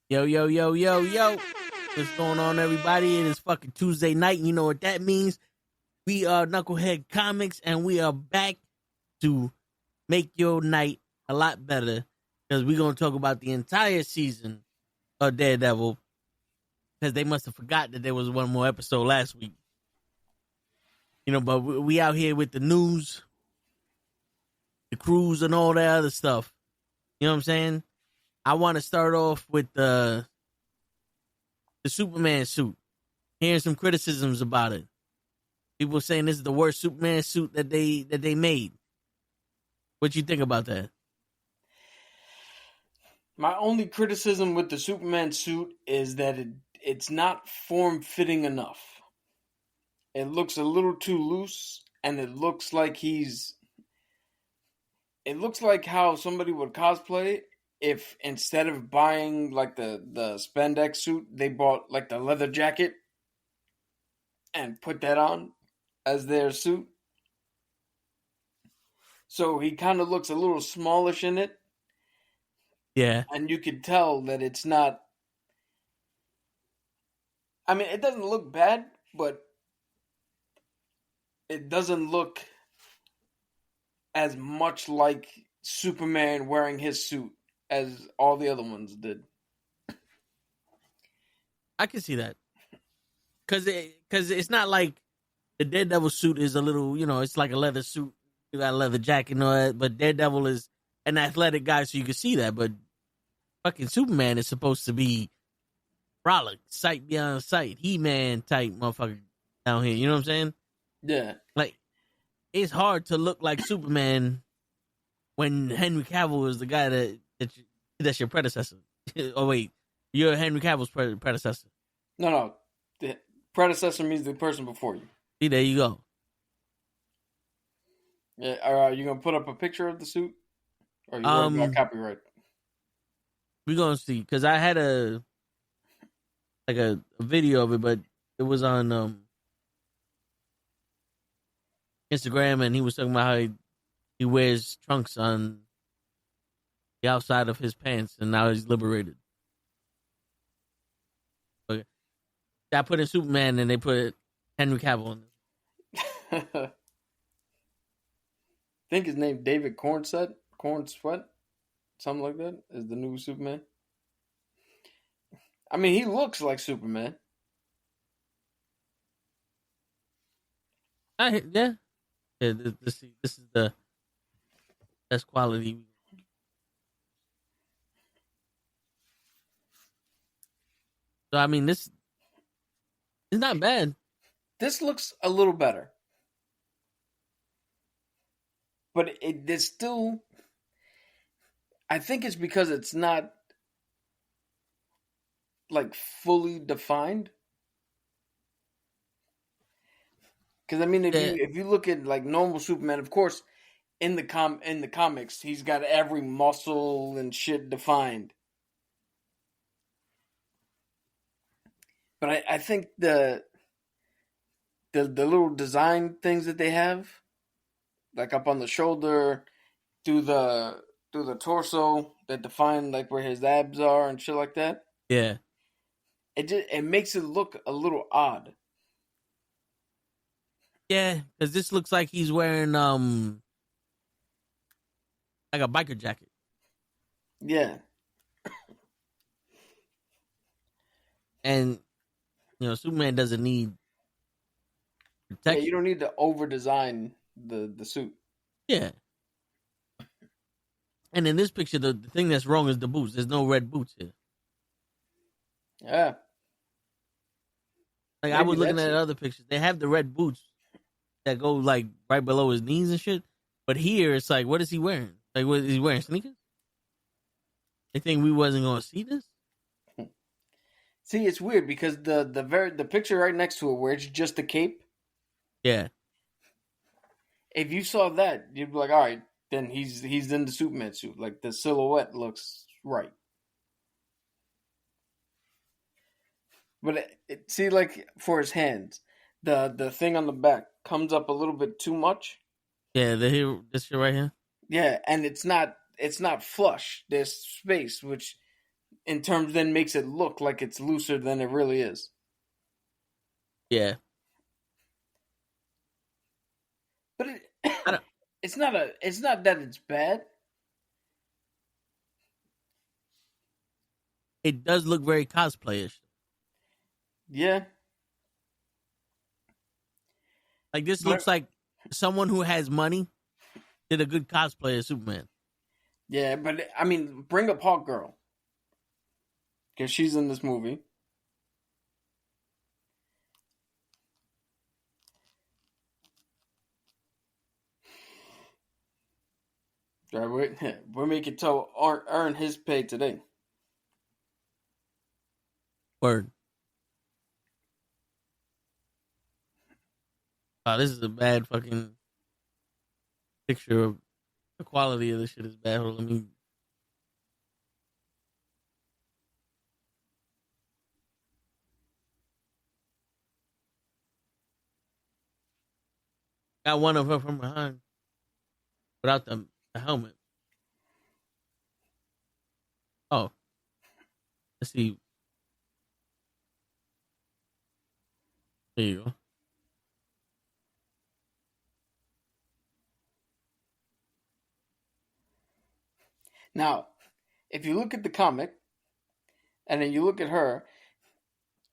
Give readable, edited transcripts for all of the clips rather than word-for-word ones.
Yo, yo, yo, yo, yo. What's going on, everybody? It is fucking Tuesday night. You know what that means. We are Knucklehead Comics, and we are back to make your night a lot better because we're going to talk about the entire season of Daredevil because they must have forgot that there was one more episode last week. You know, but we out here with the news, the cruise, and all that other stuff. You know what I'm saying? I want to start off with the Superman suit. Hearing some criticisms about it. People saying this is the worst Superman suit that they made. What you think about that? My only criticism with the Superman suit is that it's not form-fitting enough. It looks a little too loose, and it looks like it looks like how somebody would cosplay if instead of buying like the spandex suit, they bought like the leather jacket and put that on as their suit. So he kind of looks a little smallish in it. Yeah. And you could tell that it's not... I mean, it doesn't look bad, but it doesn't look as much like Superman wearing his suit as all the other ones did. I can see that. Because it's not like the Daredevil suit is a little, you know, it's like a leather suit. You got a leather jacket and all that. But Daredevil is an athletic guy, so you can see that. But fucking Superman is supposed to be frolic, sight beyond sight, He-Man type motherfucker down here. You know what I'm saying? Yeah. Like, it's hard to look like Superman when Henry Cavill is the guy that's your predecessor. Oh, wait. You're Henry Cavill's predecessor. No. The predecessor means the person before you. See, there you go. Yeah, are you going to put up a picture of the suit? Or you worried about copyright? We're going to see. Because I had a video of it, but it was on Instagram, and he was talking about how he wears trunks on the outside of his pants, and now he's liberated. Okay. I put in Superman, and they put Henry Cavill in it. I think his name David Cornsweet, something like that, is the new Superman. I mean, he looks like Superman. Yeah. This is the best quality. So I mean, this is not bad. This looks a little better, but it's still. I think it's because it's not like fully defined. Because I mean, if you look at like normal Superman, of course, in the comics, he's got every muscle and shit defined. But I think the little design things that they have, like up on the shoulder, through the torso, that define like where his abs are and shit like that. Yeah. It makes it look a little odd. Yeah, because this looks like he's wearing like a biker jacket. Yeah. And you know, Superman doesn't need protection. Yeah, you don't need to over design the suit. Yeah. And in this picture, the thing that's wrong is the boots. There's no red boots here. Yeah. Like, I was looking at other pictures. They have the red boots that go like right below his knees and shit. But here, it's like, what is he wearing? Like, what is he wearing? Sneakers? They think we wasn't gonna see this? See, it's weird because the picture right next to it where it's just a cape. Yeah. If you saw that, you'd be like, all right, then he's in the Superman suit. Like, the silhouette looks right. But see, like for his hands, the thing on the back comes up a little bit too much. Yeah, this shit right here. Yeah, and it's not flush. There's space, which in terms then makes it look like it's looser than it really is. Yeah. But it's not that it's bad. It does look very cosplayish. Yeah. Like this looks like someone who has money did a good cosplay of Superman. Yeah, but I mean, bring up Hawk Girl. Because she's in this movie. We're making tell earn his pay today. Word. Wow, this is a bad fucking picture of the quality of this shit is bad. Hold on, let me. Got one of her from behind without the helmet. Oh, let's see. There you go. Now, if you look at the comic, and then you look at her,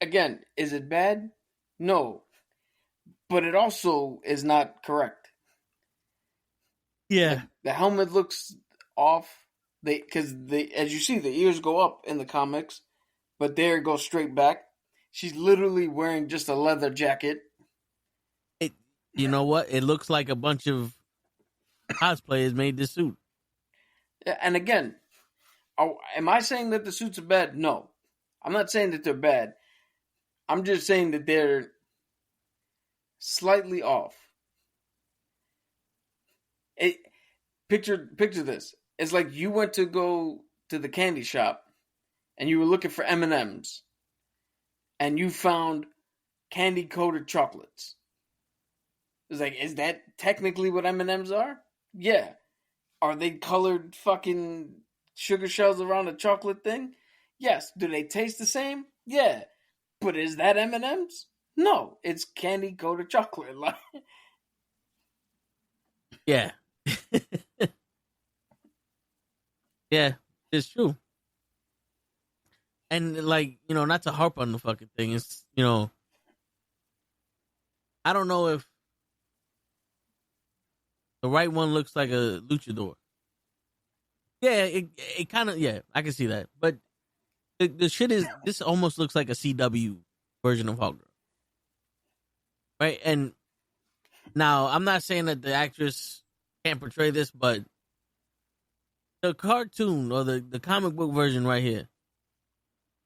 again, is it bad? No. But it also is not correct. Yeah. The helmet looks off. Because as you see, the ears go up in the comics, but there it goes straight back. She's literally wearing just a leather jacket. You know what? It looks like a bunch of cosplayers made this suit. And again, am I saying that the suits are bad? No. I'm not saying that they're bad. I'm just saying that they're slightly off. Picture this. It's like you went to go to the candy shop and you were looking for M&Ms and you found candy-coated chocolates. It's like, is that technically what M&Ms are? Yeah. Are they colored fucking sugar shells around a chocolate thing? Yes. Do they taste the same? Yeah. But is that M&Ms? No. It's candy-coated chocolate. Yeah. Yeah, it's true. And like, you know, not to harp on the fucking thing, it's, you know, I don't know if the right one looks like a luchador. Yeah, it kind of, yeah, I can see that. But the shit is, this almost looks like a CW version of Hawk Girl. Right? And now, I'm not saying that the actress can't portray this, but the cartoon or the comic book version right here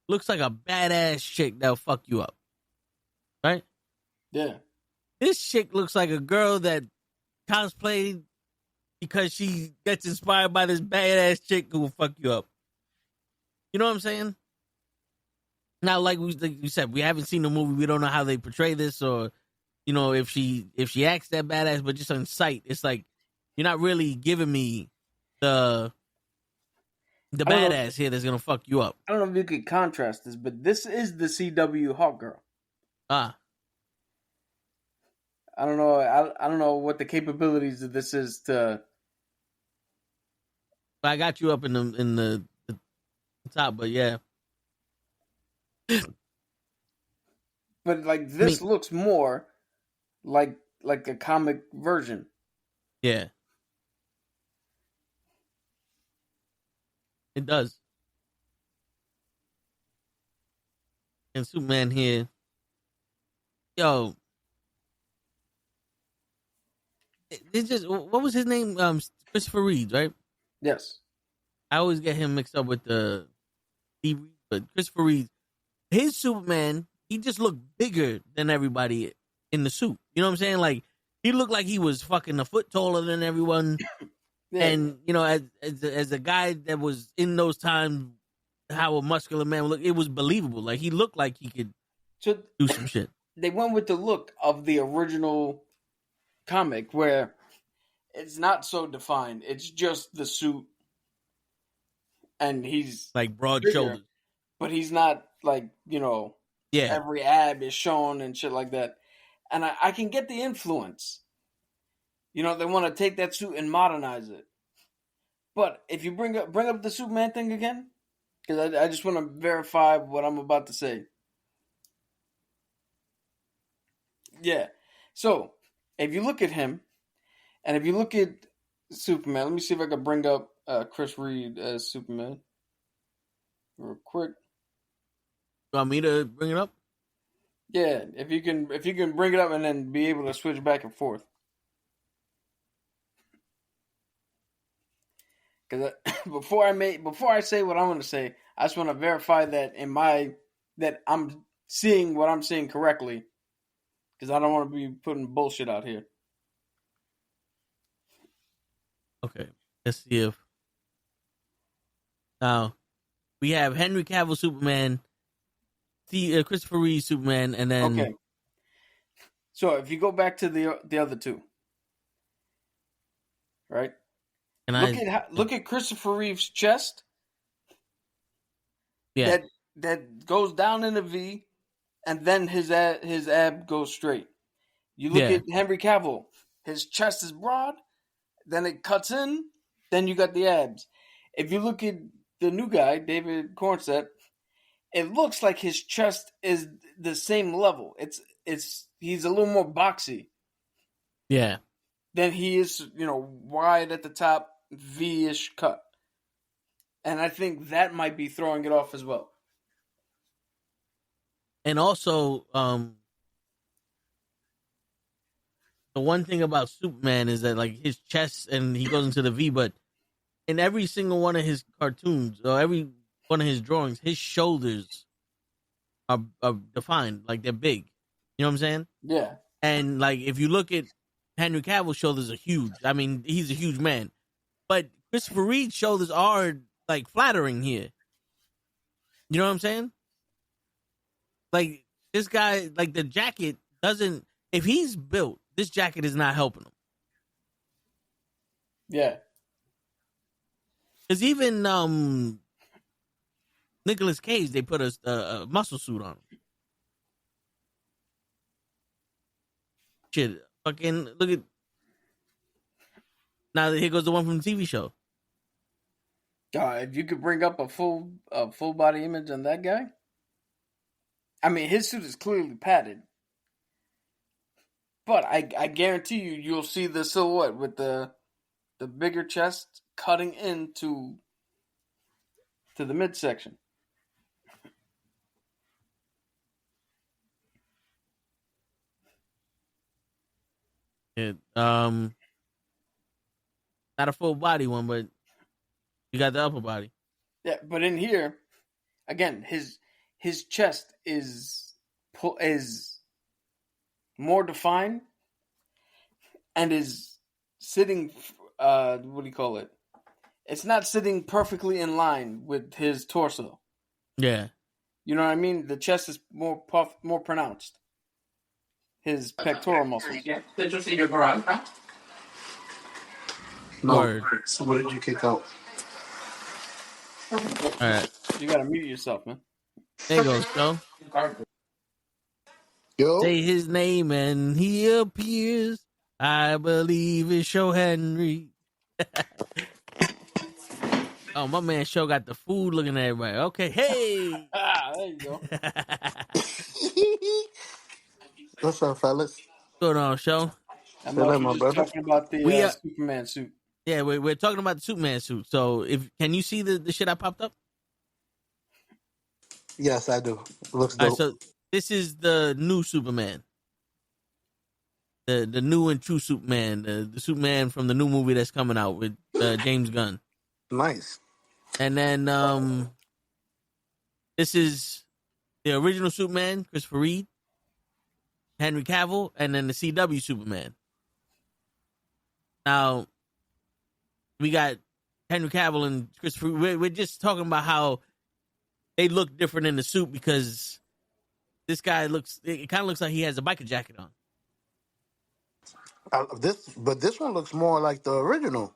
looks like a badass chick that'll fuck you up. Right? Yeah. This chick looks like a girl that cosplayed because she gets inspired by this badass chick who will fuck you up. You know what I'm saying? Now, like we said, we haven't seen the movie. We don't know how they portray this, or you know, if she acts that badass, but just on sight, it's like you're not really giving me the badass here that's gonna fuck you up. I don't know if you could contrast this, but this is the CW Hawk Girl. Ah. I don't know. I don't know what the capabilities of this is to. I got you up in the top, but yeah. But like this looks more like a comic version. Yeah. It does. And Superman here. Yo. It's just, what was his name? Christopher Reeves, right? Yes. I always get him mixed up with the Steve Reeves, but Christopher Reeves, his Superman, he just looked bigger than everybody in the suit. You know what I'm saying? Like, he looked like he was fucking a foot taller than everyone. Yeah. And, you know, as a guy that was in those times, how a muscular man would look, it was believable. Like, he looked like he could do some shit. They went with the look of the original comic where it's not so defined. It's just the suit. And he's like broad bigger. shoulders. but he's not like, Yeah. every ab is shown and shit like that. And I can get the influence. They want to take that suit and modernize it. But if you bring up the Superman thing again, because I just want to verify what I'm about to say. Yeah. So if you look at him, and if you look at Superman, let me see if I can bring up Chris Reed as Superman real quick. You want me to bring it up? Yeah, if you can bring it up and then be able to switch back and forth. Because before I say what I'm going to say, I just want to verify that that I'm seeing what I'm seeing correctly. Because I don't want to be putting bullshit out here. Okay, let's see if now we have Henry Cavill Superman, Christopher Reeve Superman, and then Okay. So if you go back to the other two, right? Look at Christopher Reeve's chest. Yeah. That goes down in a V, and then his ab goes straight. You look at Henry Cavill, his chest is broad, then it cuts in, then you got the abs. If you look at the new guy, David Cornsett, it looks like his chest is the same level. He's a little more boxy. Yeah. Then he is, wide at the top, V-ish cut. And I think that might be throwing it off as well. And also, the one thing about Superman is that like his chest and he goes into the V, but in every single one of his cartoons or every one of his drawings, his shoulders are defined, like they're big. You know what I'm saying? Yeah. And like if you look at Henry Cavill's shoulders are huge. I mean, he's a huge man. But Christopher Reeve's shoulders are like flattering here. You know what I'm saying? Like this guy, like the jacket doesn't. If he's built, this jacket is not helping him. Yeah. Because even Nicolas Cage, they put a muscle suit on him. Shit, fucking look at. Now here goes the one from the TV show. If you could bring up a full body image on that guy, I mean, his suit is clearly padded, but I guarantee you'll see the silhouette with the bigger chest cutting into the midsection. Not a full body one, but you got the upper body. Yeah, but in here, again, his chest is more defined and is sitting. What do you call it? It's not sitting perfectly in line with his torso. Yeah, you know what I mean. The chest is more pronounced. His pectoral muscles. Did you see your garage? Huh? No. Word. So what did you kick out? All right. You gotta mute yourself, man. There you go, Joe. Yo. Say his name and he appears. I believe it's Show Henry. Oh, my man Show got the food looking at everybody. Okay, hey. There you go. What's up, fellas? What's going on, Show? I'm just talking about the Superman suit. Yeah, we're talking about the Superman suit. So, can you see the shit I popped up? Yes, I do. It looks dope. Right, so this is the new Superman. The new and true Superman. The Superman from the new movie that's coming out with James Gunn. Nice. And then this is the original Superman, Christopher Reeve, Henry Cavill, and then the CW Superman. Now, we got Henry Cavill and Christopher Reeve. We're just talking about how they look different in the suit because this guy it kind of looks like he has a biker jacket on. But this one looks more like the original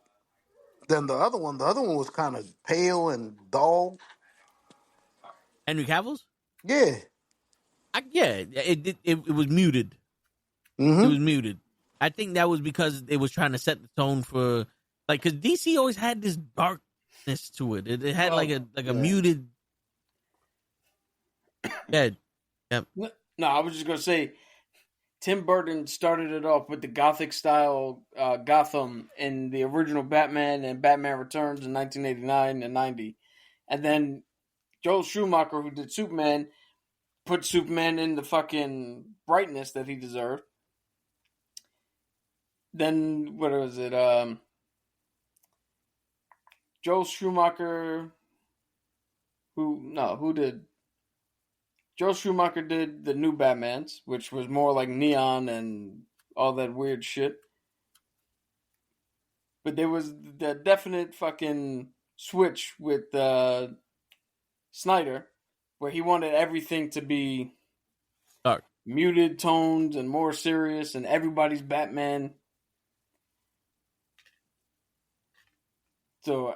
than the other one. The other one was kind of pale and dull. Henry Cavill's? Yeah. It was muted. It was muted. I think that was because it was trying to set the tone for, like, because DC always had this darkness to it. It had a muted. Yeah. Yep. No, I was just gonna say, Tim Burton started it off with the Gothic style Gotham in the original Batman and Batman Returns in 1989 and 90, and then Joel Schumacher, who did Superman, put Superman in the fucking brightness that he deserved. Then what was it? Joel Schumacher, who did? Joel Schumacher did the new Batmans, which was more like neon and all that weird shit. But there was the definite fucking switch with Snyder, where he wanted everything to be Dark, muted tones and more serious, and everybody's Batman. So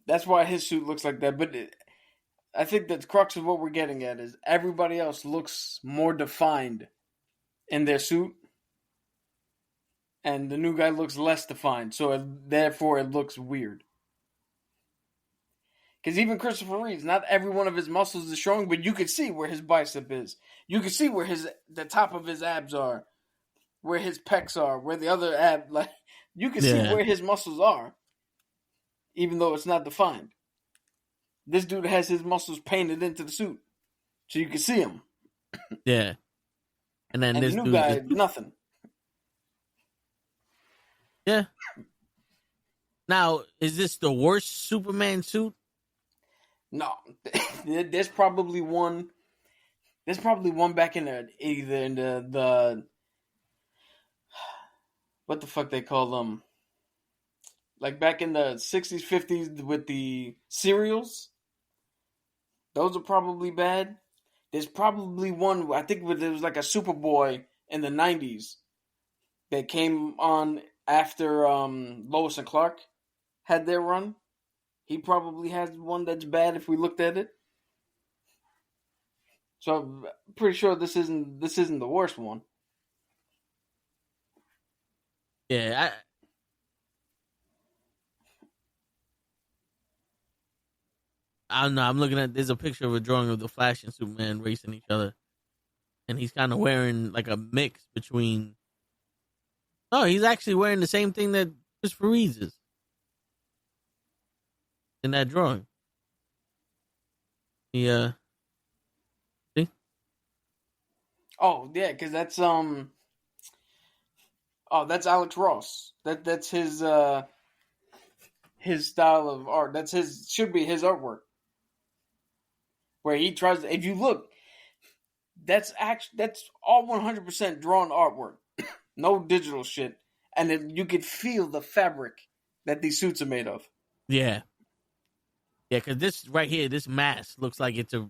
that's why his suit looks like that. But I think the crux of what we're getting at is everybody else looks more defined in their suit, and the new guy looks less defined. So therefore, it looks weird. Because even Christopher Reeves, not every one of his muscles is showing, but you can see where his bicep is. You can see where the top of his abs are, where his pecs are, where the other ab, like you can see where his muscles are, even though it's not defined. This dude has his muscles painted into the suit, so you can see them. Yeah, and then this the new guy, nothing. Yeah. Now, is this the worst Superman suit? No, there's probably one. There's probably one back in there, either in the what the fuck they call them, like back in the 60s, 50s with the cereals. Those are probably bad. There's probably one, I think it was like a Superboy in the 90s that came on after Lois and Clark had their run. He probably has one that's bad if we looked at it. So I'm pretty sure this isn't the worst one. Yeah, I don't know. I'm looking at, there's a picture of a drawing of the Flash and Superman racing each other, and he's kind of wearing like a mix between. Oh, he's actually wearing the same thing that Christopher Reeves is in that drawing. Yeah. See? Oh yeah, because that's that's Alex Ross. That's his style of art. Should be his artwork. Where he tries to, if you look, that's all 100% drawn artwork. No digital shit. And you could feel the fabric that these suits are made of. Yeah. Yeah, because this right here, this mask looks like it's a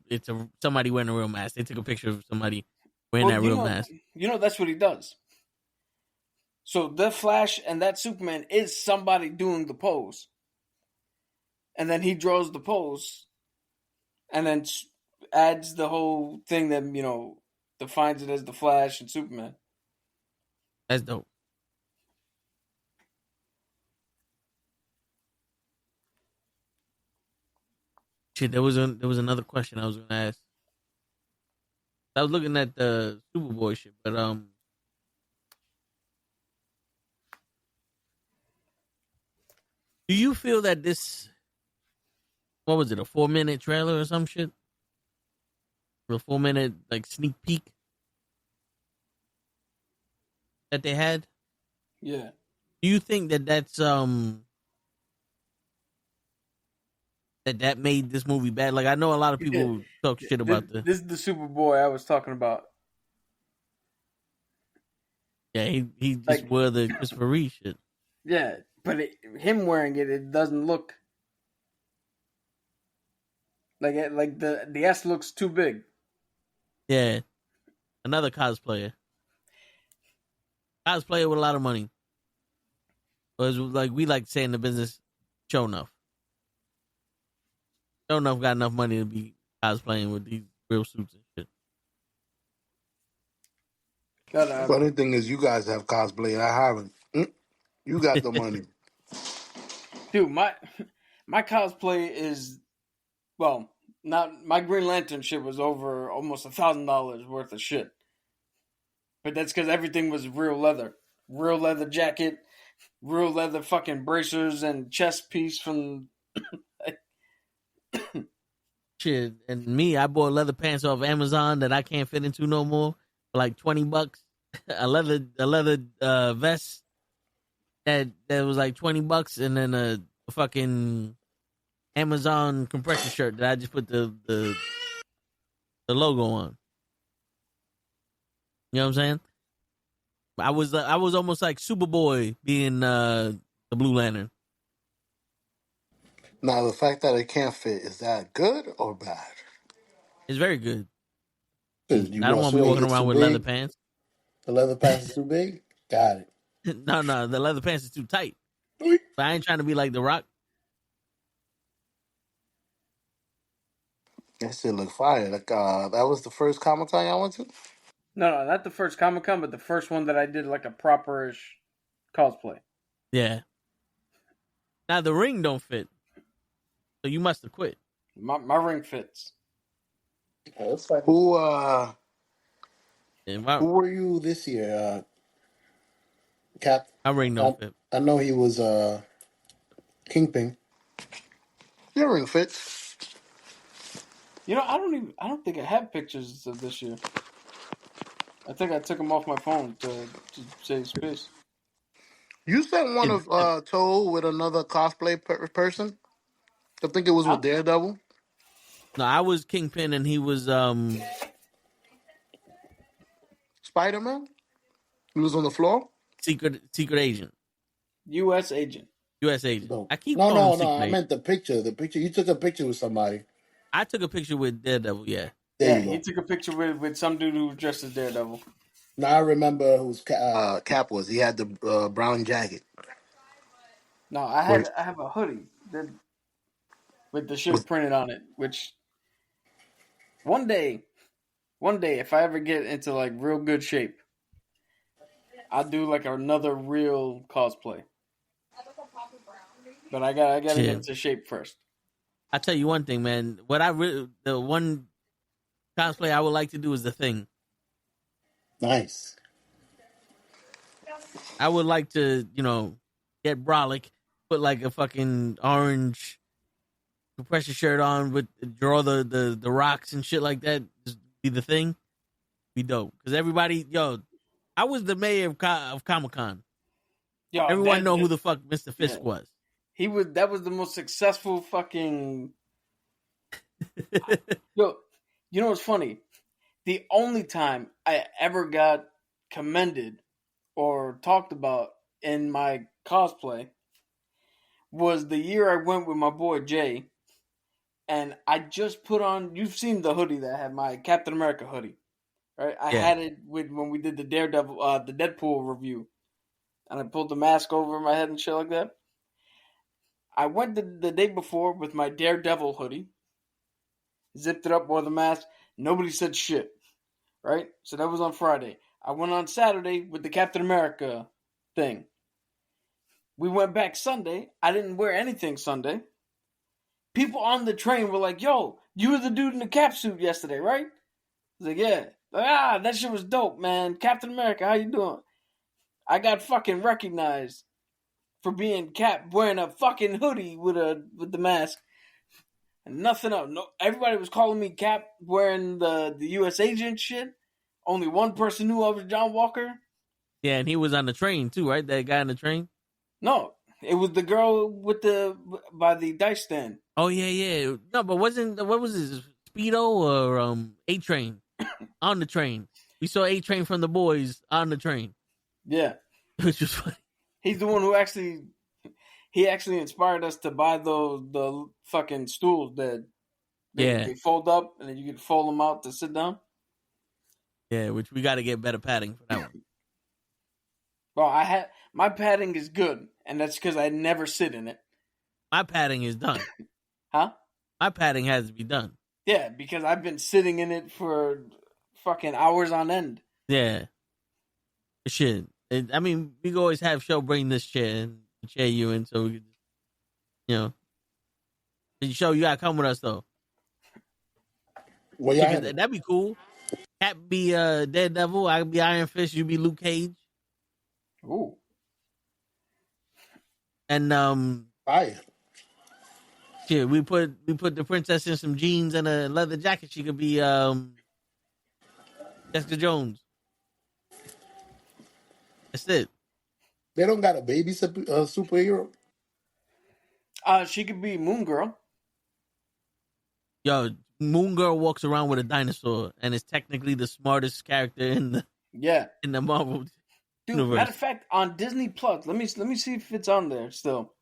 somebody wearing a real mask. They took a picture of somebody wearing that real mask. That's what he does. So the Flash and that Superman is somebody doing the pose. And then he draws the pose and then adds the whole thing that, defines it as the Flash and Superman. That's dope. Shit, there was another question I was gonna ask. I was looking at the Superboy shit, but do you feel that this, what was it, a 4-minute trailer or some shit? A 4-minute like sneak peek that they had? Yeah. Do you think that that's that made this movie bad? Like, I know a lot of people talk shit about this. This is the Superboy I was talking about. Yeah, he just wore the Christopher Reeve shit. Yeah, but him wearing it doesn't look like the S looks too big. Yeah, another cosplayer with a lot of money. But it's like we like to say in the business, show enough. Show enough got enough money to be cosplaying with these real suits and shit. Funny thing is, you guys have cosplay and I haven't. You got the money. Dude, my cosplay is, well, not my Green Lantern shit was over almost $1,000 worth of shit. But that's because everything was real leather jacket, real leather fucking bracers and chest piece from. Shit, and me, I bought leather pants off Amazon that I can't fit into no more for like $20. a leather vest that was like $20, and then a fucking Amazon compression shirt that I just put the logo on. You know what I'm saying? I was almost like Superboy being the Blue Lantern. Now, the fact that it can't fit, is that good or bad? It's very good. I You don't want to be walking around with leather pants. The leather pants is too big? Got it. No, the leather pants is too tight. But I ain't trying to be like The Rock. That shit look fire. Like, that was the first Comic-Con I went to? No, not the first Comic-Con, but the first one that I did like a properish cosplay. Yeah. Now the ring don't fit, so you must have quit. My ring fits. Yeah, that's fine. Who were you this year, Cap? My ring don't fit. I know he was Kingpin. Your ring fits. You know, I don't think I have pictures of this year. I think I took them off my phone to save space. You sent one of Toe with another cosplay person? I think it was with Daredevil. No, I was Kingpin and he was Spider-Man? He was on the floor? secret agent. U.S. agent. U.S. agent. No. I keep No, calling I meant the picture. The picture. You took a picture with somebody. I took a picture with Daredevil, yeah. There He took a picture with some dude who was dressed as Daredevil. Now I remember whose Cap was. He had the brown jacket. No, I have a hoodie with the shit printed on it. Which one day, if I ever get into like real good shape, I'll do like another real cosplay. But I gotta get into shape first. I tell you one thing, man. The one cosplay I would like to do is The Thing. Nice. I would like to, get brolic, put like a fucking orange compression shirt on draw the rocks and shit like that. Just be The Thing. Be dope. Because everybody, I was the mayor of Comic-Con. Yo, everyone know who the fuck Mr. Fisk was. That was the most successful fucking. Yo, you know what's funny? The only time I ever got commended or talked about in my cosplay was the year I went with my boy Jay, and I just put on. You've seen the hoodie that I had, my Captain America hoodie, right? I had it when we did the Daredevil, the Deadpool review, and I pulled the mask over my head and shit like that. I went the day before with my Daredevil hoodie, zipped it up, wore the mask. Nobody said shit, right? So that was on Friday. I went on Saturday with the Captain America thing. We went back Sunday. I didn't wear anything Sunday. People on the train were like, yo, you were the dude in the cap suit yesterday, right? I was like, yeah. Like, that shit was dope, man. Captain America, how you doing? I got fucking recognized for being Cap, wearing a fucking hoodie with the mask. And nothing else. No, everybody was calling me Cap wearing the U.S. agent shit. Only one person knew I was John Walker. Yeah, and he was on the train too, right? That guy on the train? No, it was the girl by the dice stand. Oh, yeah. No, but what was his, Speedo or A-Train on the train? We saw A-Train from The Boys on the train. Yeah. Which was funny. He's the one who actually inspired us to buy the fucking stools that they fold up and then you can fold them out to sit down. Yeah, which we got to get better padding for that one. Well, my padding is good, and that's because I never sit in it. My padding is done. Huh? My padding has to be done. Yeah, because I've been sitting in it for fucking hours on end. Yeah. Shit. I mean, we could always have show bring this chair and chair you in, so we could, you know, the show you gotta come with us though. Well, Yeah, y'all 'cause headed? that'd be cool. Cap be Daredevil. I could be Iron Fist. You be Luke Cage. Ooh. And Fire. shit, we put the princess in some jeans and a leather jacket. She could be Jessica Jones. That's it. They don't got a baby superhero. She could be Moon Girl. Yo, Moon Girl walks around with a dinosaur and is technically the smartest character Yeah. in the Marvel Dude, universe. matter of fact, on Disney Plus, let me see if it's on there still.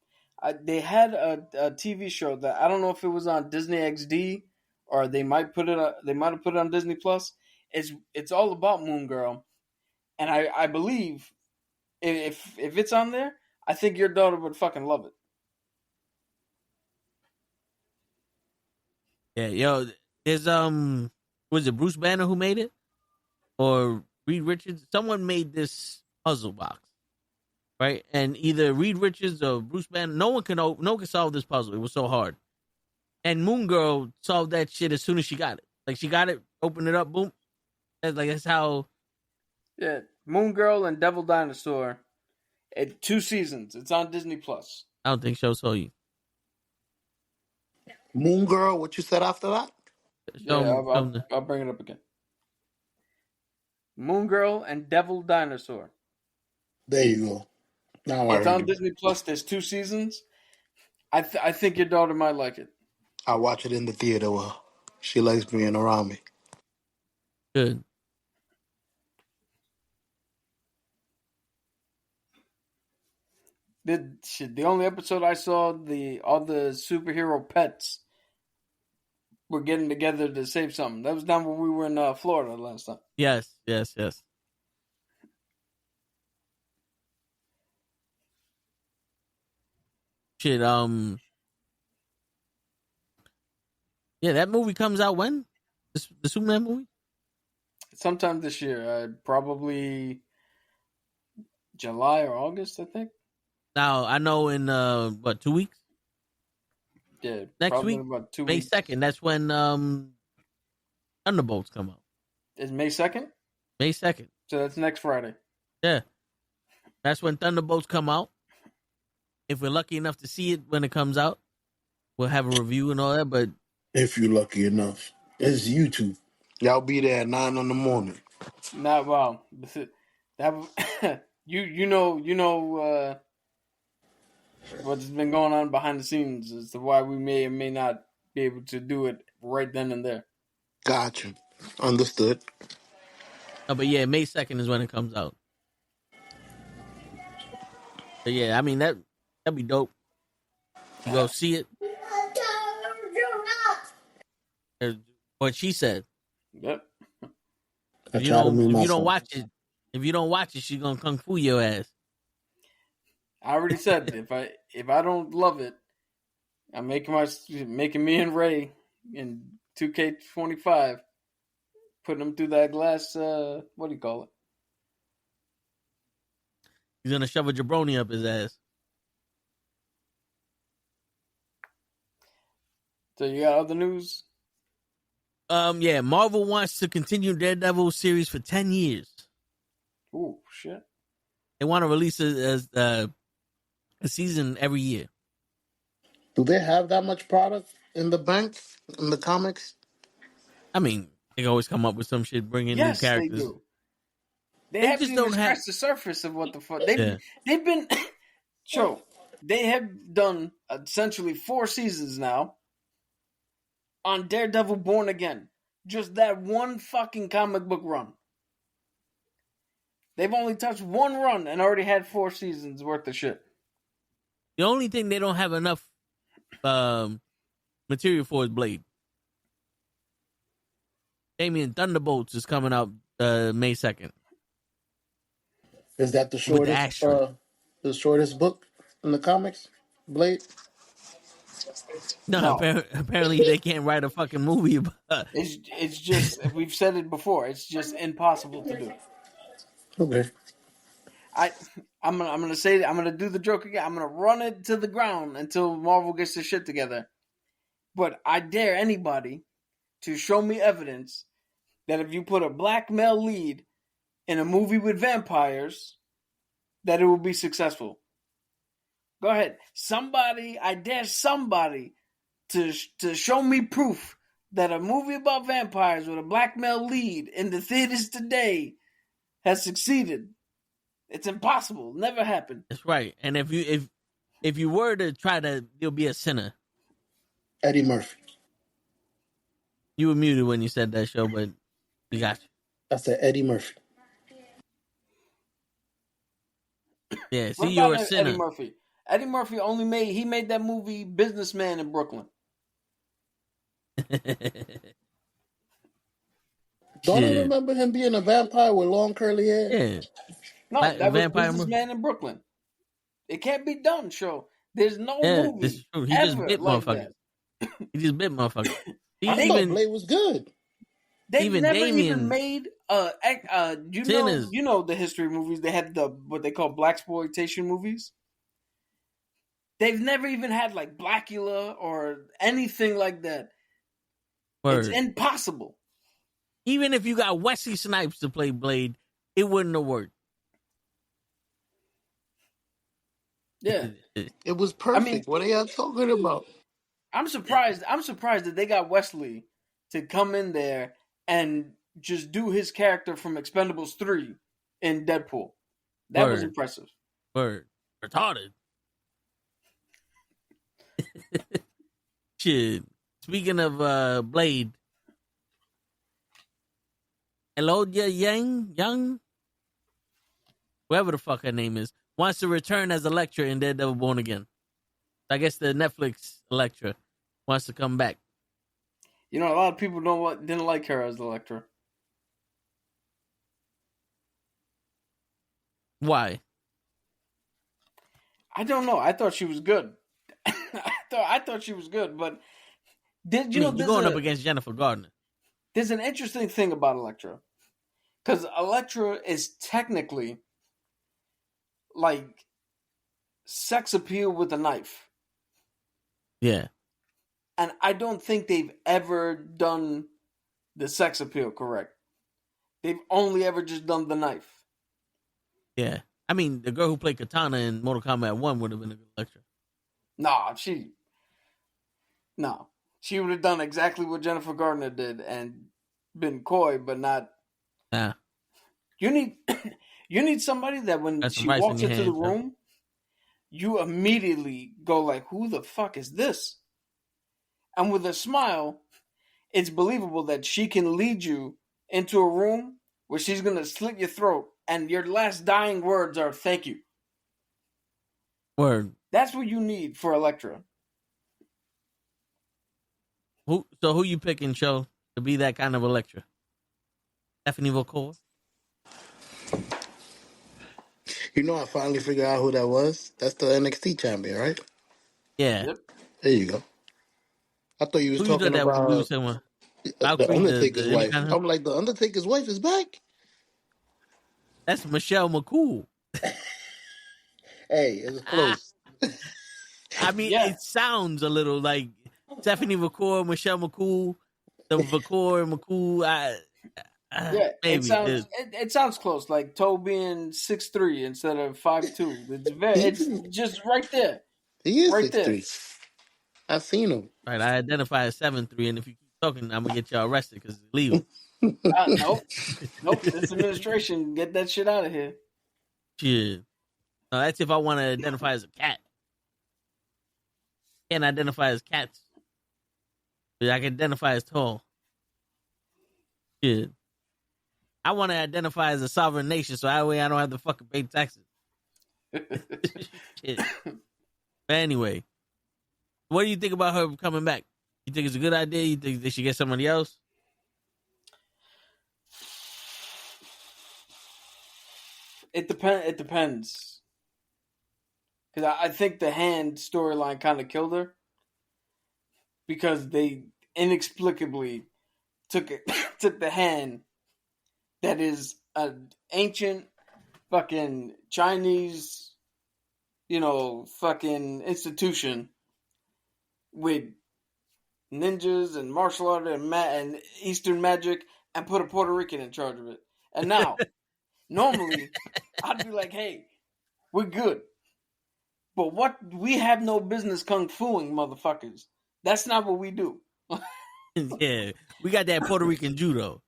They had a TV show that I don't know if it was on Disney XD or they might have put it on Disney Plus. It's all about Moon Girl, and I believe if it's on there, I think your daughter would fucking love it. Yeah, yo, there's was it Bruce Banner who made it, or Reed Richards? Someone made this puzzle box, right? And either Reed Richards or Bruce Banner, no one can solve this puzzle. It was so hard. And Moon Girl solved that shit as soon as she got it. Like she got it, opened it up, boom. That's how. Yeah, Moon Girl and Devil Dinosaur. 2 seasons. It's on Disney Plus. I don't think show saw you. Moon Girl. What you said after that? Show Yeah, him, I'll bring it up again. Moon Girl and Devil Dinosaur. There you go. Now I It's on remember. Disney Plus. There's 2 seasons. I think your daughter might like it. I watch it in the theater. Well, she likes being around me. good. The only episode I saw, all the superhero pets were getting together to save something. That was down when we were in Florida last time. Yes. Shit. Yeah, that movie comes out when? The Superman movie? Sometime this year, probably July or August, I think. Now I know in 2 weeks? Yeah, Next probably week, in about 2 May weeks. 2nd. That's when Thunderbolts come out. Is May 2nd? May 2nd. So that's next Friday. Yeah, that's when Thunderbolts come out. If we're lucky enough to see it when it comes out, we'll have a review and all that. But If you're lucky enough, it's YouTube. Y'all be there at 9 in the morning. Not well. That you know what's been going on behind the scenes as to why we may or may not be able to do it right then and there. Gotcha. Understood. but yeah, May 2nd is when it comes out. But yeah, I mean that'd be dope. You go see it. What she said. Yep. If you don't watch it, she's gonna kung fu your ass. I already said if I don't love it, I'm making me and Ray in 2K25 putting them through that glass. What do you call it? He's gonna shove a jabroni up his ass. So you got other news? Yeah, Marvel wants to continue Daredevil series for 10 years. Ooh, shit. They want to release it as a season every year. Do they have that much product in the bank, in the comics? I mean, they can always come up with some shit, bring in new characters. They do. They They haven't just even don't have- scratched the surface of what the fuck. Yeah. They've been... they have done essentially 4 seasons now on Daredevil Born Again. Just that one fucking comic book run. They've only touched one run and already had 4 seasons worth of shit. The only thing they don't have enough material for is Blade. Damien Thunderbolts is coming out May 2nd. Is that the the shortest book in the comics? Blade? No, No. apparently they can't write a fucking movie about. It's just we've said it before. It's just impossible to do. Okay. I I'm gonna say I'm gonna do the joke again. I'm gonna run it to the ground until Marvel gets their shit together. But I dare anybody to show me evidence that if you put a black male lead in a movie with vampires, that it will be successful. Go ahead, somebody. I dare somebody to show me proof that a movie about vampires with a black male lead in the theaters today has succeeded. It's impossible. Never happened. That's right. And if you were to try to, you'll be a sinner. Eddie Murphy. You were muted when you said that, show, but we got you. I said Eddie Murphy. Yeah, What see, you're a about sinner. Eddie Murphy? Eddie Murphy made that movie Businessman in Brooklyn. Don't you remember him being a vampire with long curly hair? Yeah. No, that was Vampire Businessman in Brooklyn. It can't be done, show. There's no Yeah, movie this is true. He ever just bit like motherfuckers. that. He just bit motherfuckers. I thought Blade was good. They've even never Damien even made Sinners. you know the history movies. They had what they call blaxploitation movies. They've never even had like Blackula or anything like that. Word. It's impossible. Even if you got Wesley Snipes to play Blade, it wouldn't have worked. Yeah, It was perfect. I mean, what are y'all talking about? I'm surprised that they got Wesley to come in there and just do his character from Expendables 3 in Deadpool. That was impressive. Word. Retarded. Shit. Speaking of Blade, Elodia Young, whoever the fuck her name is, wants to return as Elektra in Daredevil Born Again. I guess the Netflix Elektra wants to come back. You know, a lot of people didn't like her as Elektra. Why? I don't know. I thought she was good. I thought she was good, but You're going up against Jennifer Gardner. There's an interesting thing about Elektra, because Elektra is technically like sex appeal with a knife. Yeah. And I don't think they've ever done the sex appeal correct. They've only ever just done the knife. Yeah. I mean, the girl who played Katana in Mortal Kombat 1 would have been a good Elektra. She would have done exactly what Jennifer Gardner did and been coy, but not. Nah. You need somebody that when she walks into the room, you immediately go like, "Who the fuck is this?" And with a smile, it's believable that she can lead you into a room where she's gonna slit your throat, and your last dying words are "Thank you." Word. That's what you need for Elektra. Who you picking, Show, to be that kind of Elektra? Stephanie Vacour? You know, I finally figured out who that was. That's the NXT champion, right? Yeah. Yep. There you go. I thought you was talking about the Undertaker's wife. I'm like, the Undertaker's wife is back? That's Michelle McCool. Hey, it was close. I mean, It sounds a little like Stephanie Vacour, Michelle McCool, the Vacour and McCool. Maybe. It sounds close, like Toe being 6'3" instead of 5'2". It's just right there. He is right 6'3". I've seen him. Right, I identify as 7'3", and if you keep talking, I'm gonna get y'all arrested because it's illegal. Nope. This administration, get that shit out of here. Shit. No, that's if I want to identify as a cat. Can't identify as cats. But I can identify as tall. Shit. I want to identify as a sovereign nation, so that way I don't have to fucking pay taxes. Shit. But anyway, what do you think about her coming back? You think it's a good idea? You think they should get somebody else? It depends. Because I think the Hand storyline kind of killed her. because they inexplicably took the hand that is an ancient fucking Chinese, fucking institution with ninjas and martial art and Eastern magic, and put a Puerto Rican in charge of it. And now, normally, I'd be like, hey, we're good. But we have no business kung fuing motherfuckers. That's not what we do. Yeah, we got that Puerto Rican judo.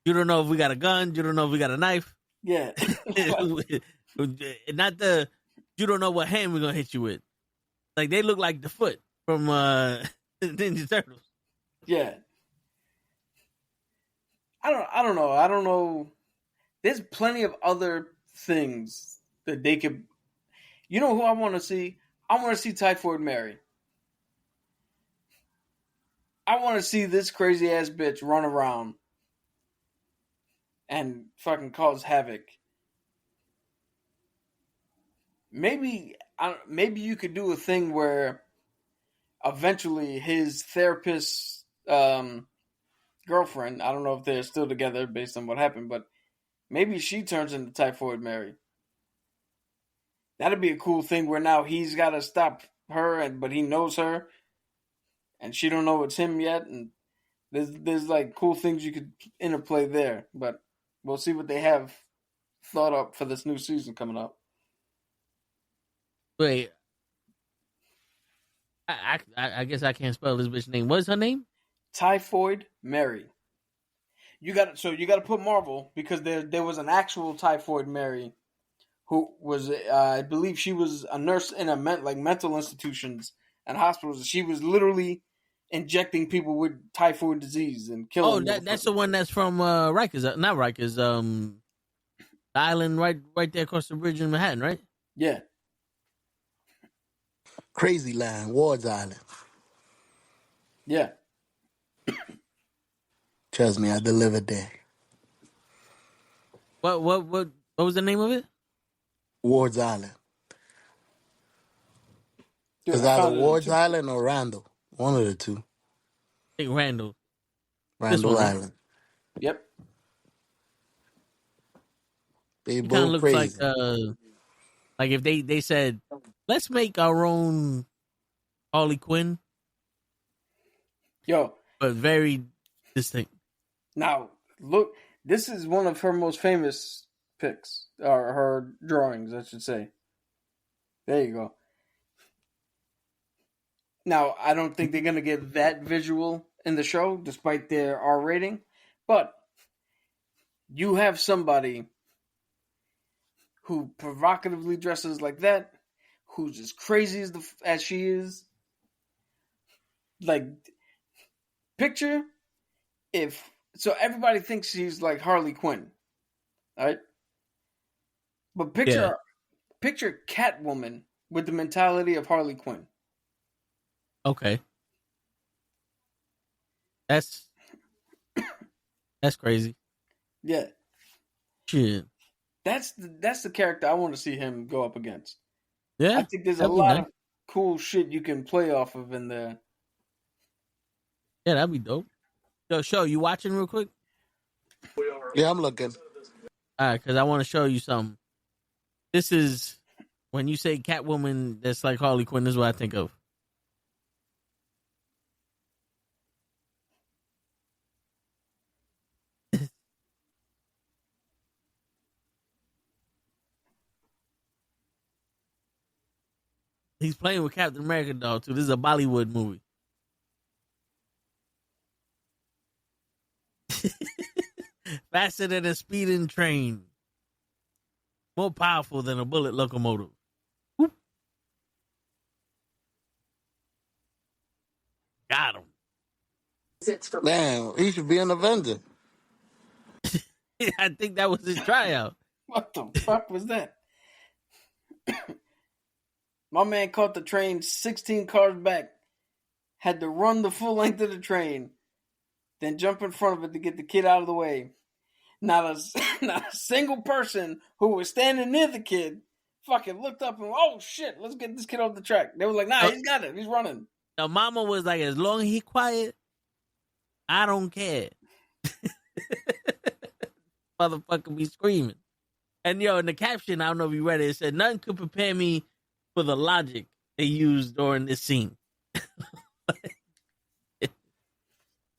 You don't know if we got a gun. You don't know if we got a knife. Yeah. Not the, you don't know what hand we're going to hit you with. Like, they look like the foot from Ninja Turtles. Yeah. I don't know. I don't know. There's plenty of other things that they could. You know who I want to see? I want to see Typhoid Mary. I want to see this crazy ass bitch run around and fucking cause havoc. Maybe you could do a thing where eventually his therapist's girlfriend, I don't know if they're still together based on what happened, but maybe she turns into Typhoid Mary. That'd be a cool thing where now he's got to stop her, but he knows her, and she don't know it's him yet. And there's like cool things you could interplay there. But we'll see what they have thought up for this new season coming up. Wait, I guess I can't spell this bitch name. What's her name? Typhoid Mary. You got to put Marvel, because there was an actual Typhoid Mary who was, I believe she was a nurse in mental institutions and hospitals. She was literally injecting people with typhoid disease and killing them. Oh, that's the one that's from Rikers. Not Rikers. The island right there across the bridge in Manhattan, right? Yeah. Crazy Land, Ward's Island. Yeah. Trust me, I delivered there. What was the name of it? Ward's Island. It's either Ward's Island or Randall. One of the two. I think Randall. Randall Island. Yep. They both crazy. Like if they said, let's make our own Harley Quinn. Yo. But very distinct. Now, look, this is one of her most famous pics, or her drawings, I should say. There you go. Now, I don't think they're going to get that visual in the show, despite their R rating, but you have somebody who provocatively dresses like that, who's as crazy as she is. Like, picture so everybody thinks she's like Harley Quinn, right? But picture Catwoman with the mentality of Harley Quinn. Okay. That's crazy. Yeah. Shit. That's the character I want to see him go up against. Yeah. I think there's a lot of cool shit you can play off of in there. Yeah, that'd be dope. Yo, show, you watching real quick? Yeah, I'm looking. All right, because I want to show you something. This is, when you say Catwoman that's like Harley Quinn, this is what I think of. He's playing with Captain America, dog, too. This is a Bollywood movie. Faster than a speeding train. More powerful than a bullet locomotive. Whoop. Got him. Damn, he should be an Avenger. I think that was his tryout. What the fuck was that? My man caught the train 16 cars back. Had to run the full length of the train. Then jump in front of it to get the kid out of the way. Not a single person who was standing near the kid fucking looked up and, oh shit, let's get this kid off the track. They were like, nah, he's got it. He's running. The mama was like, as long as he quiet, I don't care. Motherfucker be screaming. And in the caption, I don't know if you read it said, nothing could prepare me for the logic they used during this scene.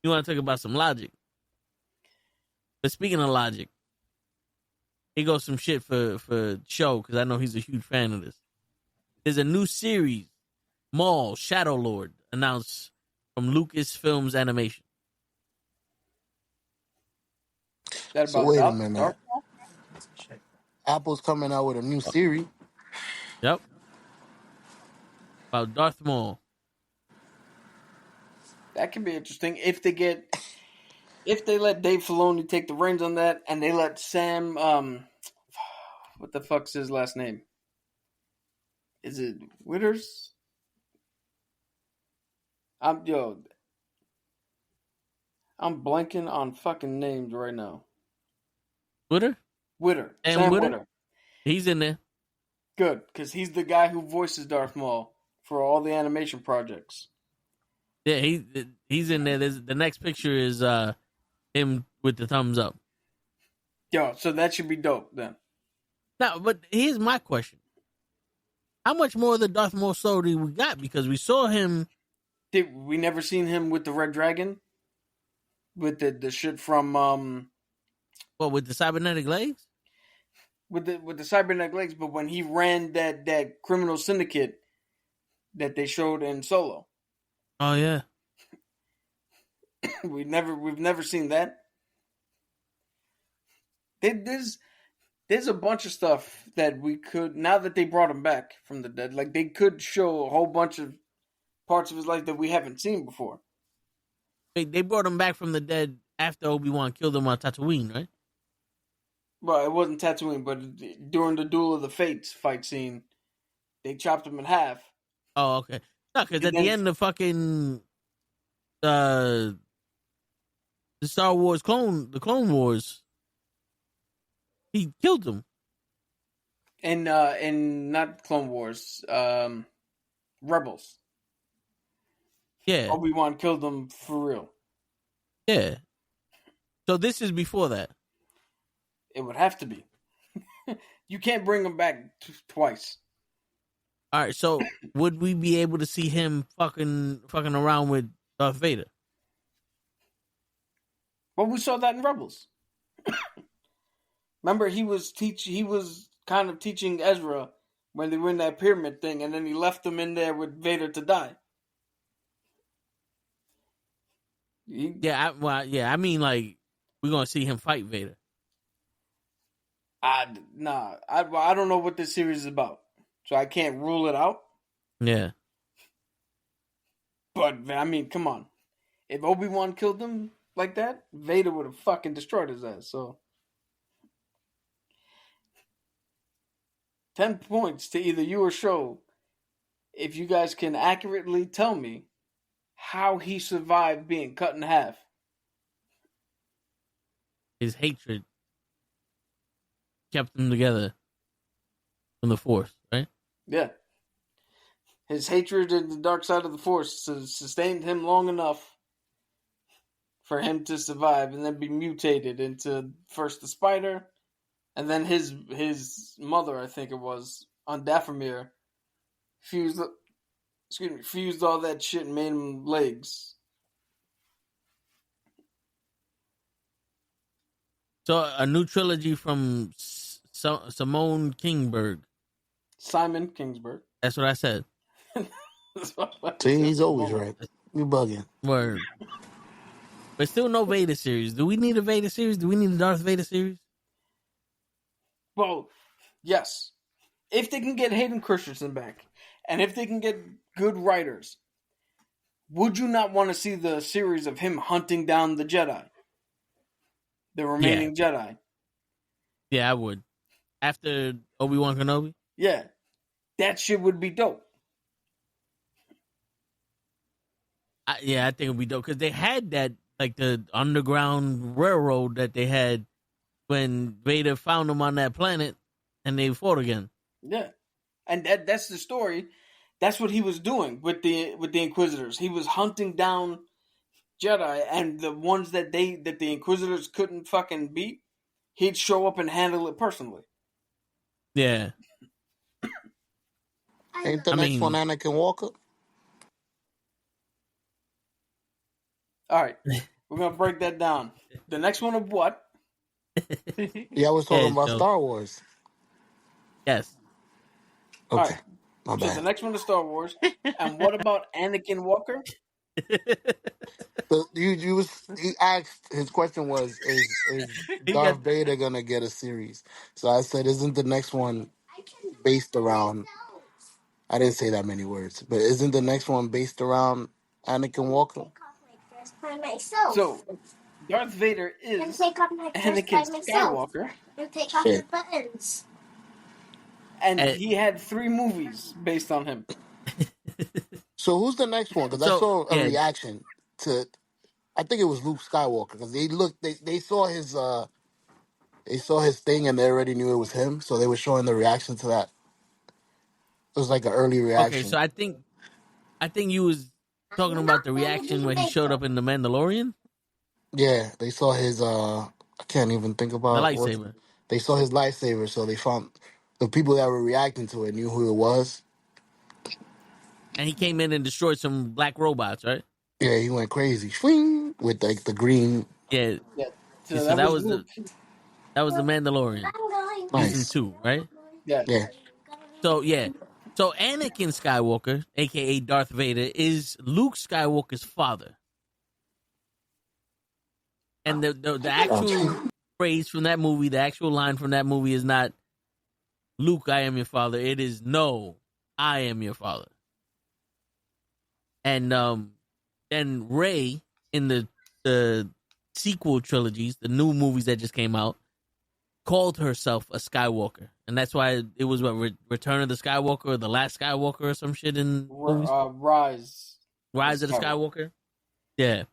You want to talk about some logic? But speaking of logic, here goes some shit for show, because I know he's a huge fan of this. There's a new series, Maul Shadow Lord, announced from Lucasfilms Animation. So wait a minute. Apple's coming out with a new series. Yep. About Darth Maul. That could be interesting if they let Dave Filoni take the reins on that, and they let Sam, what the fuck's his last name? Is it Witters? I'm blanking on fucking names right now. Witter. Sam Witter. He's in there. Good, because he's the guy who voices Darth Maul for all the animation projects. Yeah, he's in there. The next picture is him with the thumbs up. Yo, so that should be dope then. Now, but here's my question: how much more of the Darth Maul story we got? Because we saw him. Did we never seen him with the Red Dragon? With the shit from with the cybernetic legs? With the cybernetic legs, but when he ran that criminal syndicate that they showed in Solo. Oh yeah. We've never seen that. There's a bunch of stuff that we could, now that they brought him back from the dead, like they could show a whole bunch of parts of his life that we haven't seen before. They brought him back from the dead after Obi-Wan killed him on Tatooine, right? Well, it wasn't Tatooine, but during the Duel of the Fates fight scene, they chopped him in half. Oh, okay. No, because at the end of fucking the Star Wars Clone Wars, he killed him. And not Clone Wars, Rebels. Yeah. Obi-Wan killed him for real. Yeah. So this is before that. It would have to be. You can't bring him back twice. All right, so would we be able to see him fucking around with Darth Vader? Well, we saw that in Rebels. Remember, he was kind of teaching Ezra when they were in that pyramid thing, and then he left him in there with Vader to die. I mean, like, we're gonna see him fight Vader. I don't know what this series is about, so I can't rule it out. Yeah. But, I mean, come on. If Obi-Wan killed him like that, Vader would have fucking destroyed his ass, so. 10 points to either you or Show if you guys can accurately tell me how he survived being cut in half. His hatred kept them together from the Force, right? Yeah. His hatred in the dark side of the Force sustained him long enough for him to survive and then be mutated into first the spider, and then his mother, I think it was, on Dathomir, fused all that shit and made him legs. So a new trilogy from Simon Kinberg. Simon Kingsburg. That's what I said. See, he's always right. You bugging. Word. But still no Vader series. Do we need a Vader series? Do we need a Darth Vader series? Well, yes. If they can get Hayden Christensen back, and if they can get good writers, would you not want to see the series of him hunting down the Jedi? The remaining Jedi? Yeah, I would. After Obi-Wan Kenobi? Yeah. That shit would be dope. I think it would be dope. Because they had that, like the underground railroad that they had when Vader found them on that planet and they fought again. Yeah. And that's the story That's what he was doing with the Inquisitors. He was hunting down Jedi, and the ones that the Inquisitors couldn't fucking beat, he'd show up and handle it personally. Yeah. Ain't the next one Anakin Walker? All right, we're gonna break that down. The next one of what? Yeah, I was talking about Star Wars. Yes. Okay. Right. My bad. So the next one is Star Wars. And what about Anakin Walker? You asked, his question was, is Darth Vader gonna get a series? So I said, isn't the next one based around, I didn't say that many words, but isn't the next one based around Anakin Walker? So Darth Vader is Anakin Skywalker. Shit. And he had 3 movies based on him. So who's the next one? Because I saw a reaction to, I think it was Luke Skywalker, because they saw his thing and they already knew it was him, so they were showing the reaction to that. It was like an early reaction. Okay, so I think you was talking about the reaction when he showed up in The Mandalorian. Yeah, they saw his. I can't even think about the lightsaber. They saw his lightsaber, so they found the people that were reacting to it knew who it was. And he came in and destroyed some black robots, right? Yeah, he went crazy, swing with like the green. Yeah. So that was the Mandalorian. Nice. Season 2, right? Yeah. So Anakin Skywalker, aka Darth Vader, is Luke Skywalker's father. And the actual phrase from that movie, the actual line from that movie is not Luke, I am your father. It is, no, I am your father. And then Rey in the sequel trilogies, the new movies that just came out, called herself a Skywalker, and that's why it was what Return of the Skywalker or the Last Skywalker or some shit in Rise of the Skywalker. Yeah,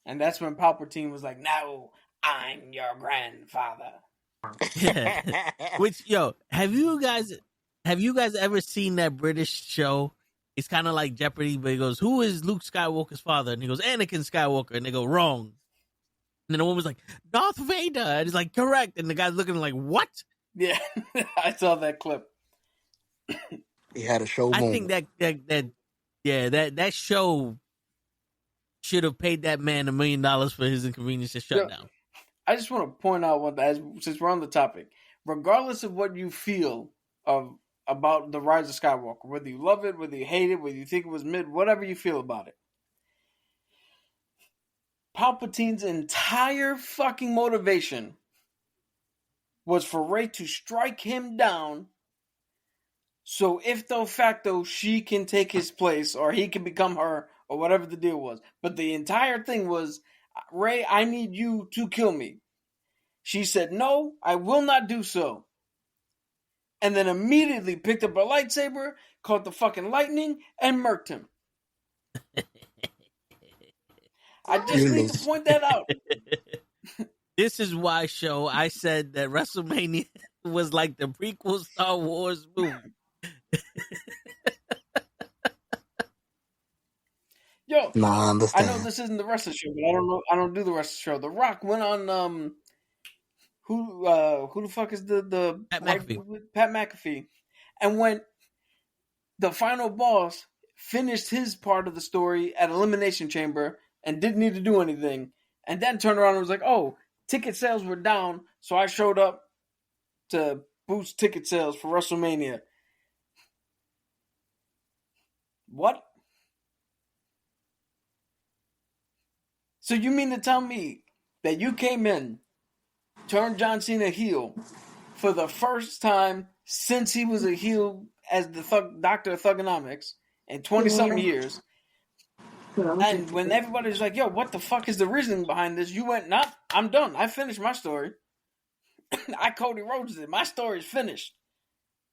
and that's when Palpatine was like, "No, I'm your grandfather." Yeah. Which, have you guys ever seen that British show? It's kind of like Jeopardy, but he goes, "Who is Luke Skywalker's father?" And he goes, "Anakin Skywalker," and they go, "Wrong." And then the woman's like, "Darth Vader," and he's like, "Correct." And the guy's looking like, "What?" Yeah, I saw that clip. He had a show. I think that show should have paid that man $1 million for his inconvenience to shut down. I just want to point out since we're on the topic, regardless of what you feel about the Rise of Skywalker, whether you love it, whether you hate it, whether you think it was mid, whatever you feel about it, Palpatine's entire fucking motivation was for Rey to strike him down, so ifso facto she can take his place or he can become her or whatever the deal was. But the entire thing was, Rey, I need you to kill me. She said, "No, I will not do so." And then immediately picked up a lightsaber, caught the fucking lightning, and murked him. I just need to point that out. This is why, I said that WrestleMania was like the prequel Star Wars movie. Yo, I understand. I know this isn't the wrestling show, but I don't do the wrestling show. The Rock went on who the fuck is the Pat McAfee. Pat McAfee. And when the final boss finished his part of the story at Elimination Chamber and didn't need to do anything, and then turned around and was like, "Oh, ticket sales were down, so I showed up to boost ticket sales for WrestleMania." What? So you mean to tell me that you came in, turned John Cena heel for the first time since he was a heel as the Doctor of Thugonomics in 20-something years, and when everybody's like, "Yo, what the fuck is the reasoning behind this?" You went, "Nah, I'm done. I finished my story. I Cody Rhodes it. My story's finished.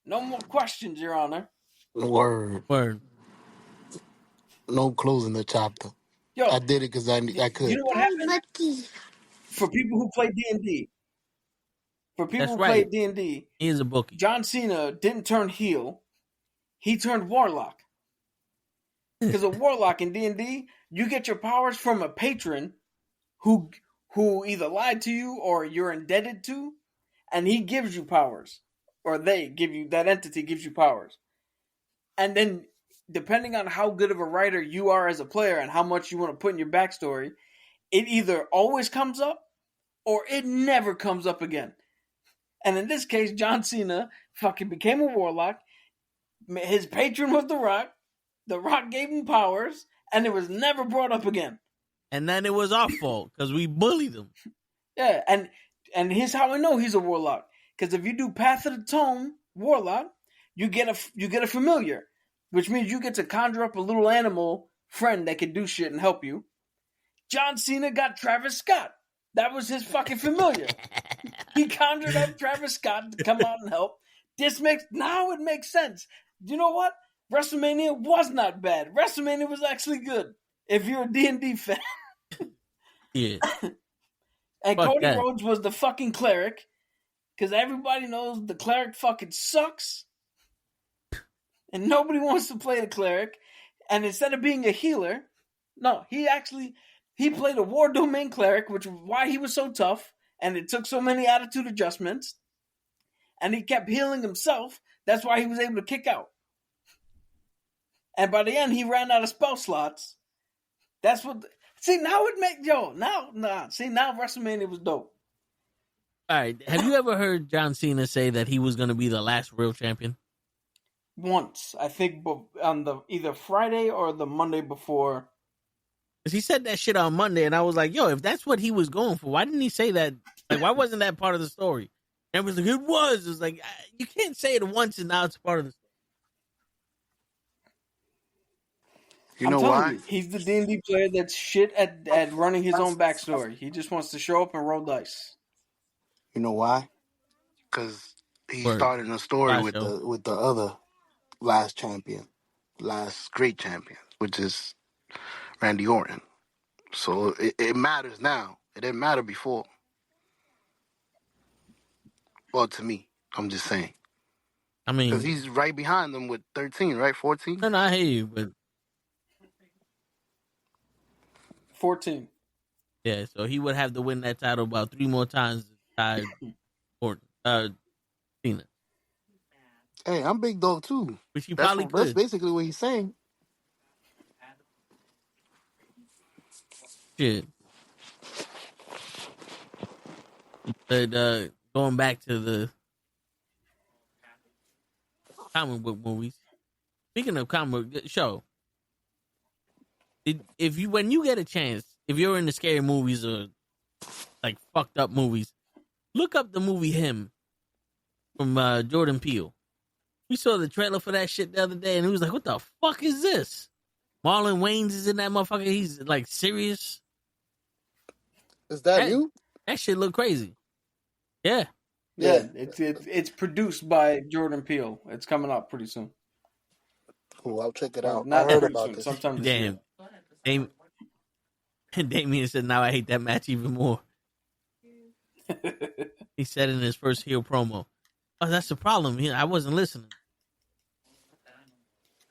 No more questions, Your Honor." Word. No closing the chapter. Yo, I did it because I could. You know what happened? For people who play D&D. Play D&D. He is a bookie. John Cena didn't turn heel. he turned warlock. Because a warlock in D&D, you get your powers from a patron who either lied to you or you're indebted to, and he gives you powers. Or they give you, that entity gives you powers. And then, depending on how good of a writer you are as a player and how much you want to put in your backstory, it either always comes up or it never comes up again. And in this case, John Cena fucking became a warlock. His patron was The Rock. The Rock gave him powers, and it was never brought up again. And then it was our fault because we bullied him. Yeah, and here's how I know he's a warlock. Because if you do Path of the Tome warlock, you get a familiar, which means you get to conjure up a little animal friend that can do shit and help you. John Cena got Travis Scott. That was his fucking familiar. He conjured up Travis Scott to come out and help. Now it makes sense. You know what? WrestleMania was not bad. WrestleMania was actually good. If you're a D&D fan. Yeah. And Cody Rhodes was the fucking cleric. Because everybody knows the cleric fucking sucks. And nobody wants to play the cleric. And instead of being a healer, no, he played a war domain cleric, which was why he was so tough. And it took so many attitude adjustments. And he kept healing himself. That's why he was able to kick out. And by the end, he ran out of spell slots. That's what... See, now it makes... now WrestleMania was dope. All right. Have you ever heard John Cena say that he was going to be the last real champion? Once. I think on the either Friday or the Monday before. Because he said that shit on Monday, and I was like, yo, if that's what he was going for, why didn't he say that? Like, why wasn't that part of the story? And it was like, it was. It was like, you can't say it once and now it's part of the story. You know why? He's the D&D player that's shit at running his own backstory. He just wants to show up and roll dice. You know why? Because he's starting a story with the other last great champion, which is Randy Orton. So it matters now. It didn't matter before. Well, to me, I'm just saying. I mean, because he's right behind them with 13, right? 14. No, I hear you, but 14. Yeah, so he would have to win that title about 3 more times tied or Cena. Hey, I'm big dog too. Which he probably could. That's basically what he's saying. Shit. But going back to the comic book movies. Speaking of comic book show, when you get a chance, if you're into scary movies or like fucked up movies, look up the movie Him from Jordan Peele. We saw the trailer for that shit the other day, and he was like, "What the fuck is this?" Marlon Wayans is in that motherfucker. He's like serious. Is that you? That shit look crazy. Yeah. Yeah, it's produced by Jordan Peele. It's coming out pretty soon. Cool, I'll check it out. Not I heard pretty about soon. this. Sometime this Damn. Damien said, "Now I hate that match even more." He said in his first heel promo. Oh, that's the problem. I wasn't listening.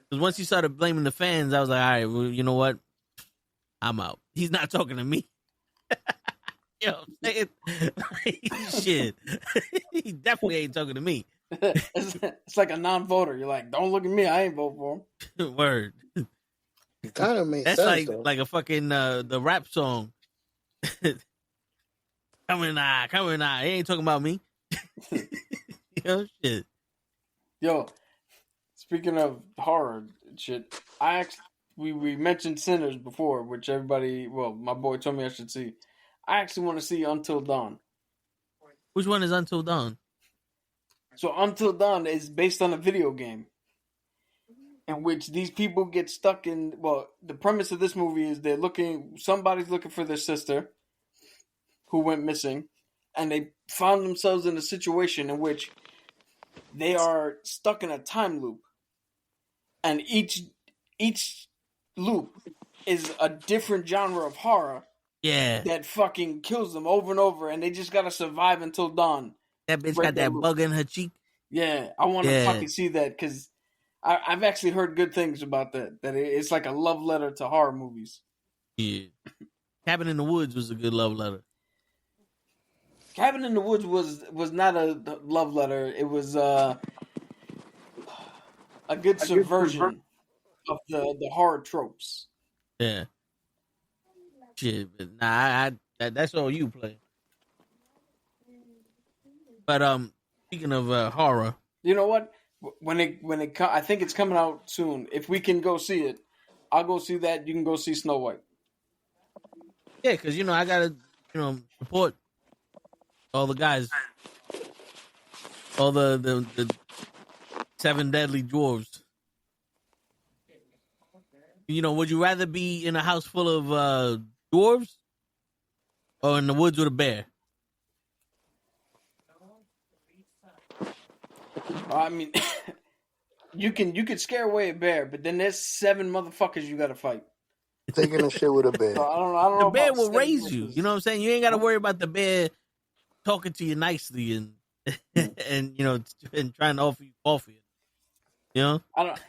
Because once he started blaming the fans, I was like, all right, well, you know what? I'm out. He's not talking to me. Yo, shit. He definitely ain't talking to me. It's like a non-voter. You're like, don't look at me. I ain't vote for him. Word. It kind of makes sense. That's though. like a fucking the rap song. Come in, He ain't talking about me. Yo, shit. Yo, speaking of horror shit, we mentioned Sinners before, which my boy told me I should see. I actually want to see Until Dawn. Which one is Until Dawn? So Until Dawn is based on a video game in which these people get stuck in. Well, the premise of this movie is somebody's looking for their sister who went missing, and they found themselves in a situation in which they are stuck in a time loop, and each loop is a different genre of horror. Yeah, that fucking kills them over and over, and they just gotta survive until dawn. That bitch got that bug in her cheek. Yeah, I want to fucking see that because I've actually heard good things about that. That it's like a love letter to horror movies. Yeah. Cabin in the Woods was a good love letter. Cabin in the Woods was not a love letter. It was a good subversion of the horror tropes. Yeah. Shit, but nah, that's all you play. But speaking of horror, You know what? When it I think it's coming out soon. If we can go see it, I'll go see that. You can go see Snow White. yeah, because I gotta support all the guys, all the 7 deadly dwarves. Would you rather be in a house full of dwarves or in the woods with a bear? I mean, you could scare away a bear, but then there's 7 motherfuckers you got to fight. Taking a shit with a bear. So I don't The know. bear about will 7 raise you. versus- You know what I'm saying? You ain't got to worry about the bear talking to you nicely and and trying to offer you coffee. I don't.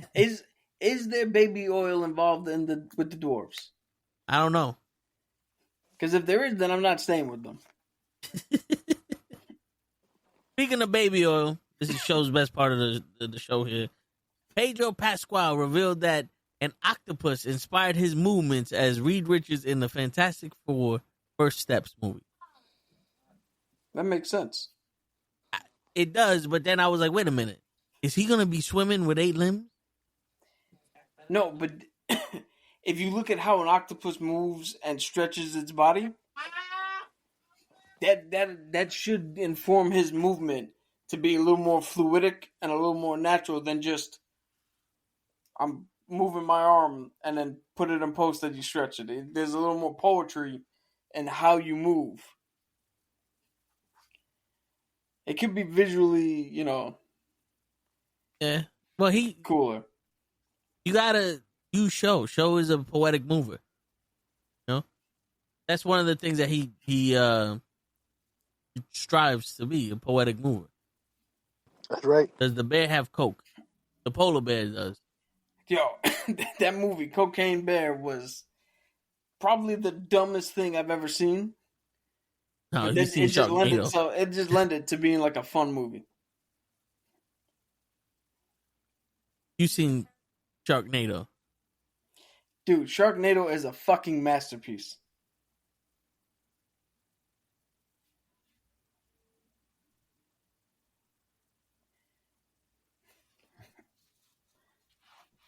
Is there baby oil involved with the dwarves? I don't know. Because if there is, then I'm not staying with them. Speaking of baby oil, this is the show's best part of the show here. Pedro Pascal revealed that an octopus inspired his movements as Reed Richards in the Fantastic Four First Steps movie. That makes sense. It does, but then I was like, wait a minute. Is he going to be swimming with 8 limbs? No, but if you look at how an octopus moves and stretches its body, that should inform his movement to be a little more fluidic and a little more natural than just I'm moving my arm and then put it in post that you stretch it. There's a little more poetry in how you move. It could be visually, Yeah. Well, cooler. you gotta use Show. Show is a poetic mover. That's one of the things that he strives to be, a poetic mover. That's right. Does the bear have coke? The polar bear does. Yo, that movie, Cocaine Bear, was probably the dumbest thing I've ever seen. No, But you then seen it just Sharknado. lended to being like a fun movie. You seen Sharknado. Dude, Sharknado is a fucking masterpiece.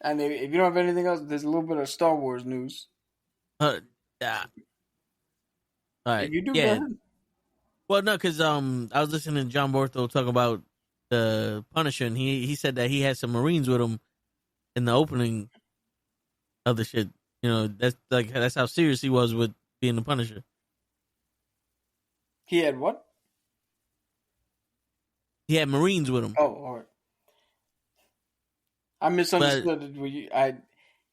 And if you don't have anything else, there's a little bit of Star Wars news. Yeah. All right. If you do, yeah. go ahead. Well, no, because I was listening to John Bortho talk about the Punisher, and he said that he had some Marines with him in the opening of the shit. That's how serious he was with being the Punisher. He had what? He had Marines with him. Oh, all right. I misunderstood it.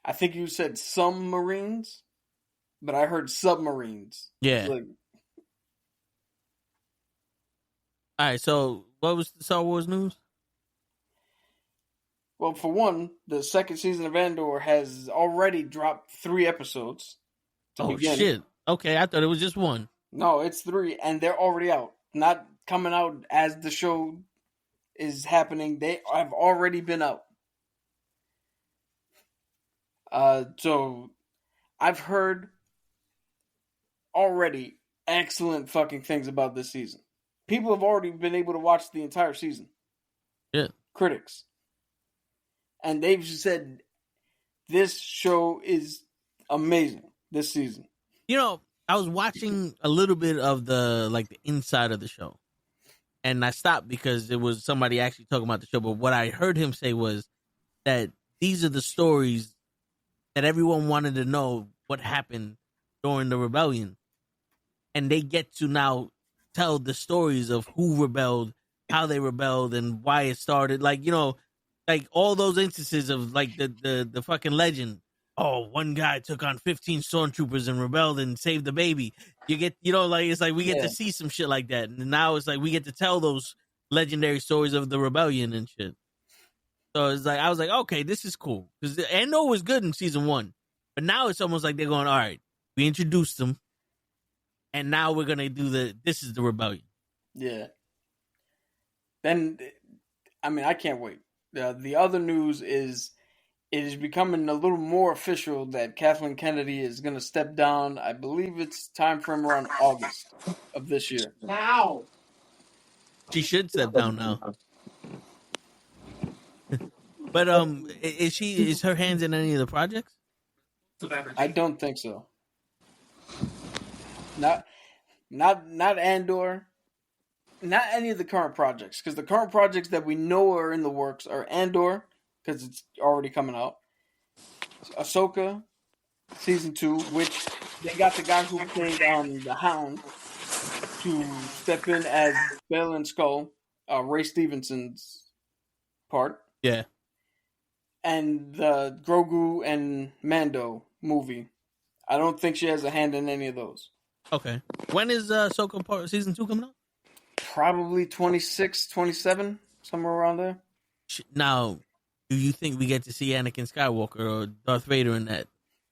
I think you said some Marines, but I heard submarines. Yeah. Like, All right. So, what was the Star Wars news? well, for one, the second season of Andor has already dropped 3 episodes. To begin. Shit. Okay, I thought it was just one. No, it's 3, and they're already out. Not coming out as the show is happening. They have already been out. So I've heard already excellent fucking things about this season. People have already been able to watch the entire season. Yeah. Critics. And they've said this show is amazing this season. I was watching a little bit of the inside of the show, and I stopped because it was somebody actually talking about the show. But what I heard him say was that these are the stories that everyone wanted to know what happened during the rebellion, and they get to now tell the stories of who rebelled, how they rebelled, and why it started. Like all those instances of the fucking legend. Oh, one guy took on 15 stormtroopers and rebelled and saved the baby. You get, it's like we get to see some shit like that. And now it's like we get to tell those legendary stories of the rebellion and shit. So it's like I was like, okay, this is cool because Andor was good in season 1, but now it's almost like they're going, all right, we introduced them, and now we're gonna do this is the rebellion. Yeah. Then, I mean, I can't wait. The other news is it is becoming a little more official that Kathleen Kennedy is going to step down. I believe it's time frame around August of this year. Now. She should step down now. But is her hands in any of the projects? I don't think so. Not Andor. Not any of the current projects, because the current projects that we know are in the works are Andor, because it's already coming out. Ahsoka, season 2, which they got the guy who played the Hound to step in as Balin Skull, Ray Stevenson's part. Yeah. And the Grogu and Mando movie. I don't think she has a hand in any of those. Okay. When is Ahsoka season 2 coming out? Probably 26, 27, somewhere around there. Now, do you think we get to see Anakin Skywalker or Darth Vader in that?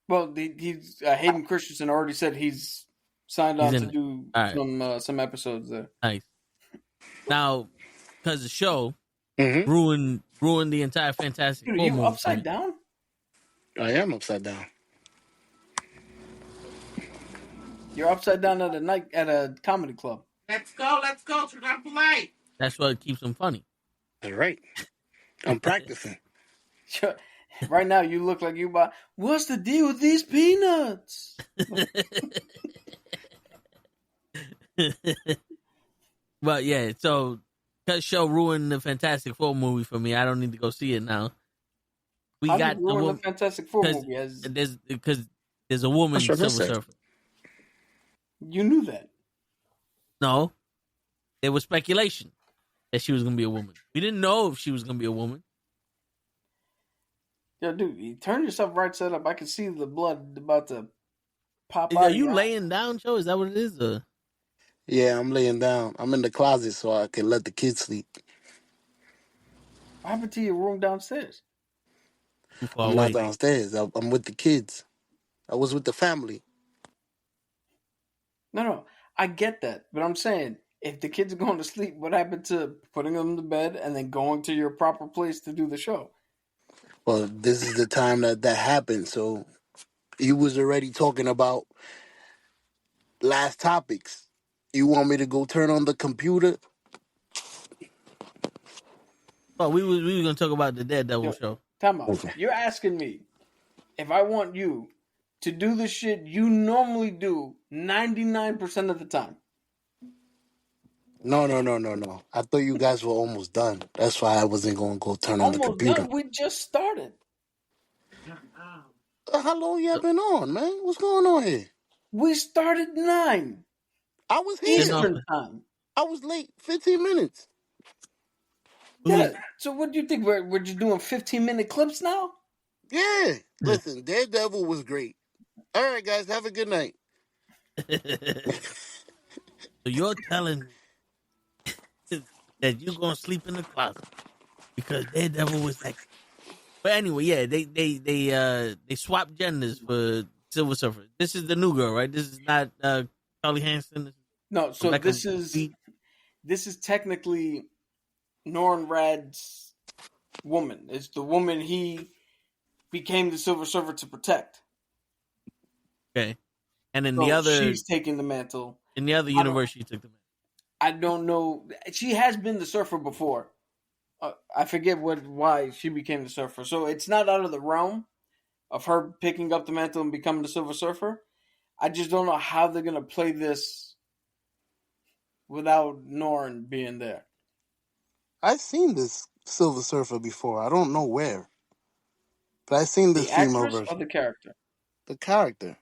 Well, he's Hayden Christensen already said he's signed on to do some episodes there. Nice. Now, because the show ruined the entire Fantastic Four movie. Are you upside down? I am upside down. You're upside down at a comedy club. Let's go. Turn on the light. That's what keeps them funny. That's right. I'm practicing. Right now, you look like you buy. What's the deal with these peanuts? But yeah, so that show ruined the Fantastic Four movie for me. I don't need to go see it now. How got the Fantastic Four movie because there's a woman Silver Surfer. You knew that. No, there was speculation that she was going to be a woman. We didn't know if she was going to be a woman. Yo, dude, you turn yourself right side up. I can see the blood about to pop out. Are you laying down, Joe? Is that what it is? Yeah, I'm laying down. I'm in the closet so I can let the kids sleep. What happened to your room downstairs? I'm not downstairs. I'm with the kids. I was with the family. No, I get that. But I'm saying, if the kids are going to sleep, what happened to putting them to bed and then going to your proper place to do the show? Well, this is the time that happened. So you was already talking about last topics. You want me to go turn on the computer? Oh, we were going to talk about the Daredevil show. Time out. Okay. You're asking me if I want you to do the shit you normally do 99% of the time. No. I thought you guys were almost done. That's why I wasn't going to go turn on the computer. Done? We just started. How long y'all been on, man? What's going on here? We started 9. I was here. Eastern time. I was late 15 minutes. Yeah. So what do you think? We're just doing 15-minute clips now? Yeah. Listen, Daredevil was great. All right, guys, have a good night. So you're telling me that you're gonna sleep in the closet because Daredevil was like. But anyway, yeah, they swapped genders for Silver Surfer. This is the new girl, right? This is not Charlie Hanson. No, so this is technically Norrin Radd's woman. It's the woman he became the Silver Surfer to protect. Okay. And in the other... she's taking the mantle. In the other universe, she took the mantle. I don't know. She has been the Surfer before. I forget why she became the Surfer. So it's not out of the realm of her picking up the mantle and becoming the Silver Surfer. I just don't know how they're going to play this without Norrin being there. I've seen this Silver Surfer before. I don't know where. But I've seen this female version. Or the character? The character.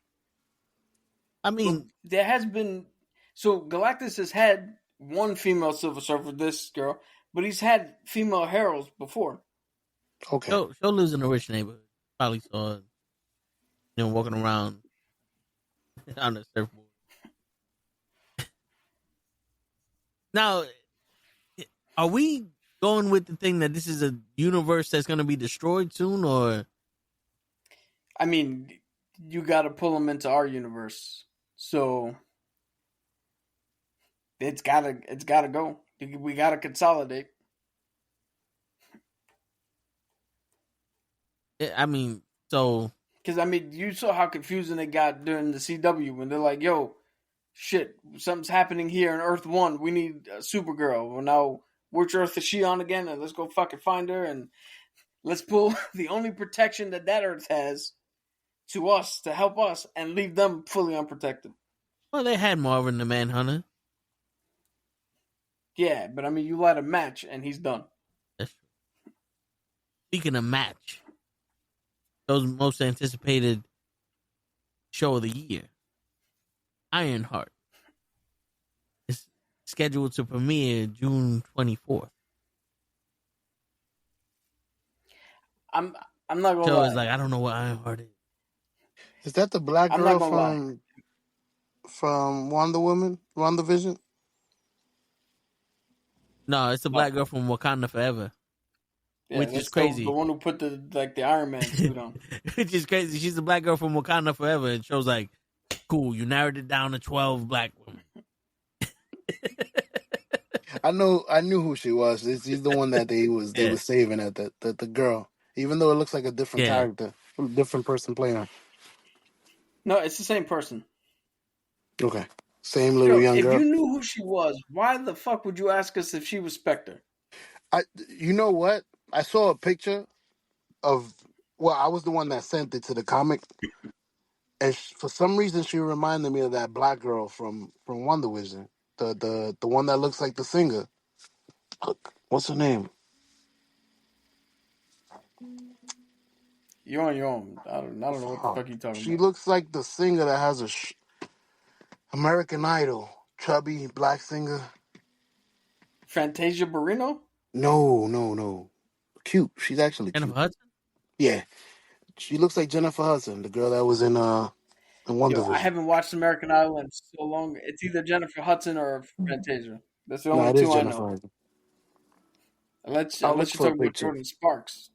I mean... there has been... So Galactus has had one female Silver Surfer, this girl, but he's had female heralds before. Okay. Show lives in a rich neighborhood. Probably saw walking around on a surfboard. Now, are we going with the thing that this is a universe that's going to be destroyed soon, or I mean, you got to pull them into our universe, so it's gotta go. We gotta consolidate. I mean, so Because I mean, you saw how confusing it got during the CW when they're like, "Yo, shit, something's happening here in Earth One. We need Supergirl. Well, now which Earth is she on again? And let's go fucking find her and let's pull the only protection that Earth has to us to help us and leave them fully unprotected." well, they had Marvin the Manhunter. Yeah, but I mean, you light a match and he's done. That's true. Speaking of match, those most anticipated show of the year, Ironheart, is scheduled to premiere June 24th. I'm not gonna Show lie. is like, I don't know what Ironheart is. Is that the black I'm girl not gonna from WandaVision? No, it's the black girl from Wakanda Forever. Yeah, which that's is crazy. The one who put the Iron Man suit on. Which is crazy. She's the black girl from Wakanda Forever, and shows like, cool, you narrowed it down to 12 black women. I knew who she was. She's the one that they were saving at the girl. Even though it looks like a different character, a different person playing her. No, it's the same person. Okay. Same little young girl. If you knew who she was, why the fuck would you ask us if she was Spectre? You know what? I saw a picture of. Well, I was the one that sent it to the comic, and for some reason, she reminded me of that black girl from WandaVision, the one that looks like the singer. Look, what's her name? You're on your own. I don't know what the fuck you talking about. She looks like the singer that has a American Idol, chubby black singer. Fantasia Barrino? No. Cute. She's actually cute. Jennifer Hudson? Yeah. She looks like Jennifer Hudson, the girl that was in WandaVision. I haven't watched American Idol in so long. It's either Jennifer Hudson or Fantasia. That's the only it is two I Jennifer know. Hudson. Unless you're talking about Jordan Sparks.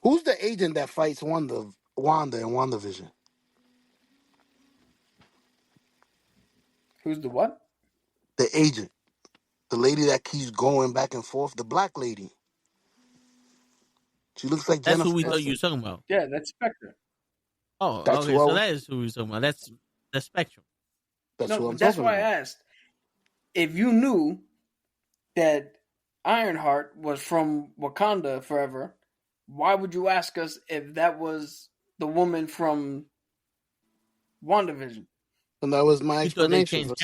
Who's the agent that fights Wanda in WandaVision? Who's the what? The agent. The lady that keeps going back and forth. The black lady. She looks like That's Jennifer who we Hudson. thought you were talking about. Yeah, that's Spectre. Oh, That's okay. So that is who we were talking about. That's Spectrum. That's why I asked. If you knew that Ironheart was from Wakanda Forever, why would you ask us if that was the woman from WandaVision? And that was my explanation. For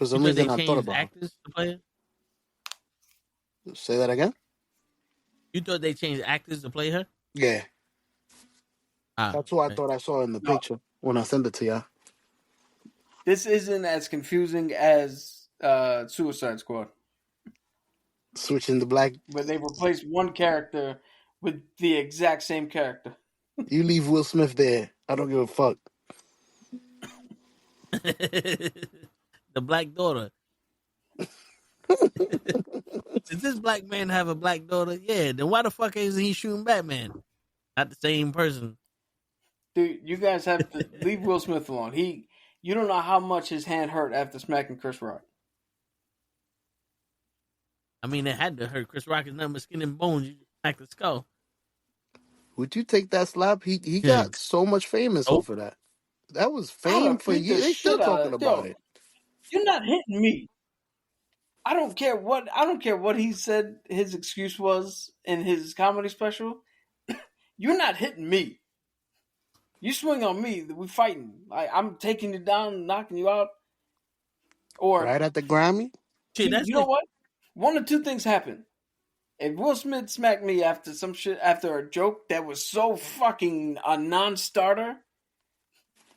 some reason, I thought about actors to play her? Say that again? You thought they changed actors to play her? Yeah. That's what I thought I saw in the picture when I sent it to you. This isn't as confusing as Suicide Squad. Switching the black. Where they replaced one character with the exact same character. You leave Will Smith there. I don't give a fuck. The black daughter. Does this black man have a black daughter? Yeah, then why the fuck isn't he shooting Batman? Not the same person. Dude, you guys have to leave Will Smith alone. You don't know how much his hand hurt after smacking Chris Rock. I mean, it had to hurt. Chris Rock is nothing but skin and bones. You smack the skull. Would you take that slap? He got so much famous off of that. That was fame for years. They still talking about it. You're not hitting me. I don't care what he said his excuse was in his comedy special. You're not hitting me. You swing on me, we fighting. I'm taking you down, knocking you out. Or right at the Grammy? You know what? One of two things happen. If Will Smith smacked me after some shit, after a joke that was so fucking a non-starter,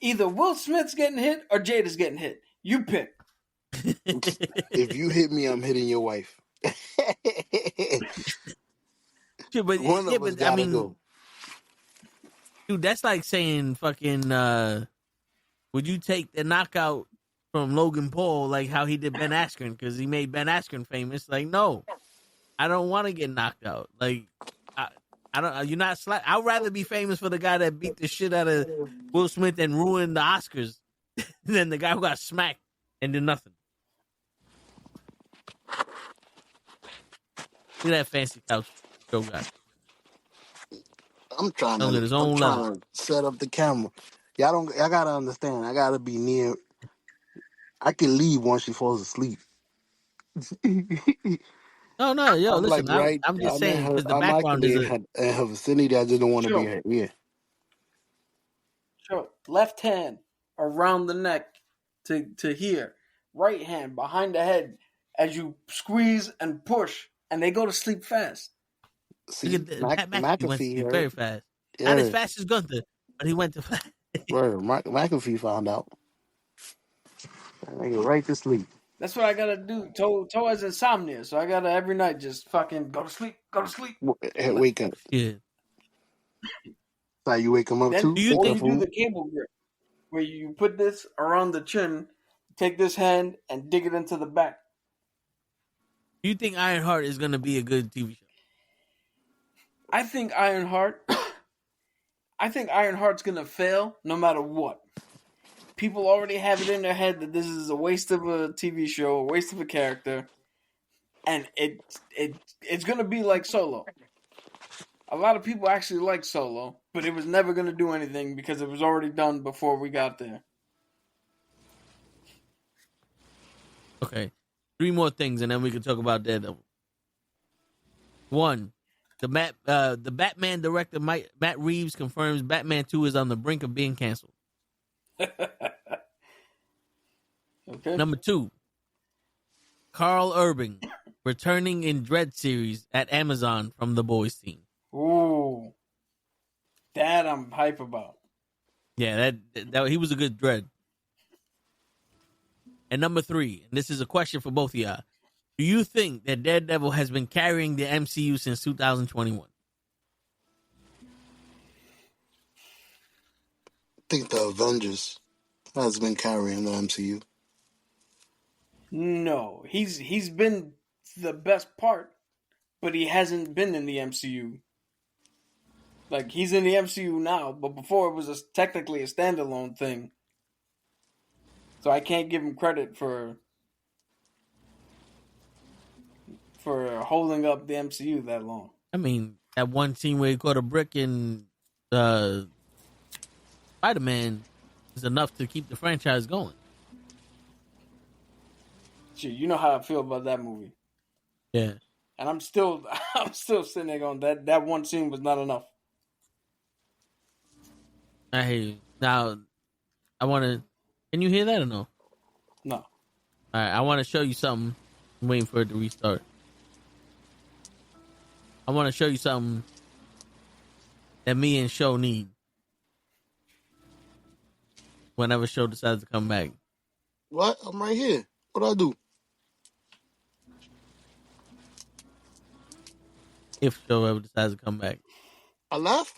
either Will Smith's getting hit or Jada's getting hit. You pick. If you hit me, I'm hitting your wife. One of us gotta go. Dude, that's like saying fucking, would you take the knockout from Logan Paul, like how he did Ben Askren, because he made Ben Askren famous. Like, no, I don't want to get knocked out. Like, I don't. You're not. I'd rather be famous for the guy that beat the shit out of Will Smith and ruined the Oscars than the guy who got smacked and did nothing. Look at that fancy couch Joe got. I'm trying At his own level. to set up the camera. Y'all gotta understand. I gotta be near. I can leave once she falls asleep. No, yo, I'm listen. like right. I'm just I'm in saying her. because the I'm background actually is in her vicinity. I just don't want to be Sure. her ear. Sure. Left hand around the neck to here. Right hand behind the head as you squeeze and push, and they go to sleep fast. Look See, at Pat McAfee went to sleep very fast. Yeah. Not as fast as Gunther, but he went to fast. Word. McAfee found out. That nigga right to sleep. That's what I gotta do. Toe has insomnia, so I gotta every night just fucking go to sleep. Wake up. Yeah. So you wake him up Then too. Do you or think- you do the cable grip, where you put this around the chin, take this hand and dig it into the back. Do you think Ironheart is going to be a good TV show? I think Ironheart's gonna fail no matter what. People already have it in their head that this is a waste of a TV show, a waste of a character, and it's gonna be like Solo. A lot of people actually like Solo, but it was never gonna do anything because it was already done before we got there. Okay. 3 more things, and then we can talk about Daredevil. 1, the Batman director Matt Reeves confirms Batman 2 is on the brink of being canceled. Okay. Number 2, Carl Urban returning in Dread series at Amazon from The Boys team. Ooh, that I'm hype about. Yeah, that he was a good Dread. And number 3, and this is a question for both of y'all. Do you think that Daredevil has been carrying the MCU since 2021? I think the Avengers has been carrying the MCU. No, he's been the best part, but he hasn't been in the MCU. Like, he's in the MCU now, but before it was technically a standalone thing. So I can't give him credit for holding up the MCU that long. I mean, that one scene where he caught a brick in Spider-Man is enough to keep the franchise going. Shit, you know how I feel about that movie. Yeah. And I'm still sitting there going, that one scene was not enough. I hear you. Now, I want to... Can you hear that or no? No. All right, I want to show you something. I'm waiting for it to restart. I want to show you something that me and Show need whenever Show decides to come back. What? I'm right here. What I do? If Show ever decides to come back. I left?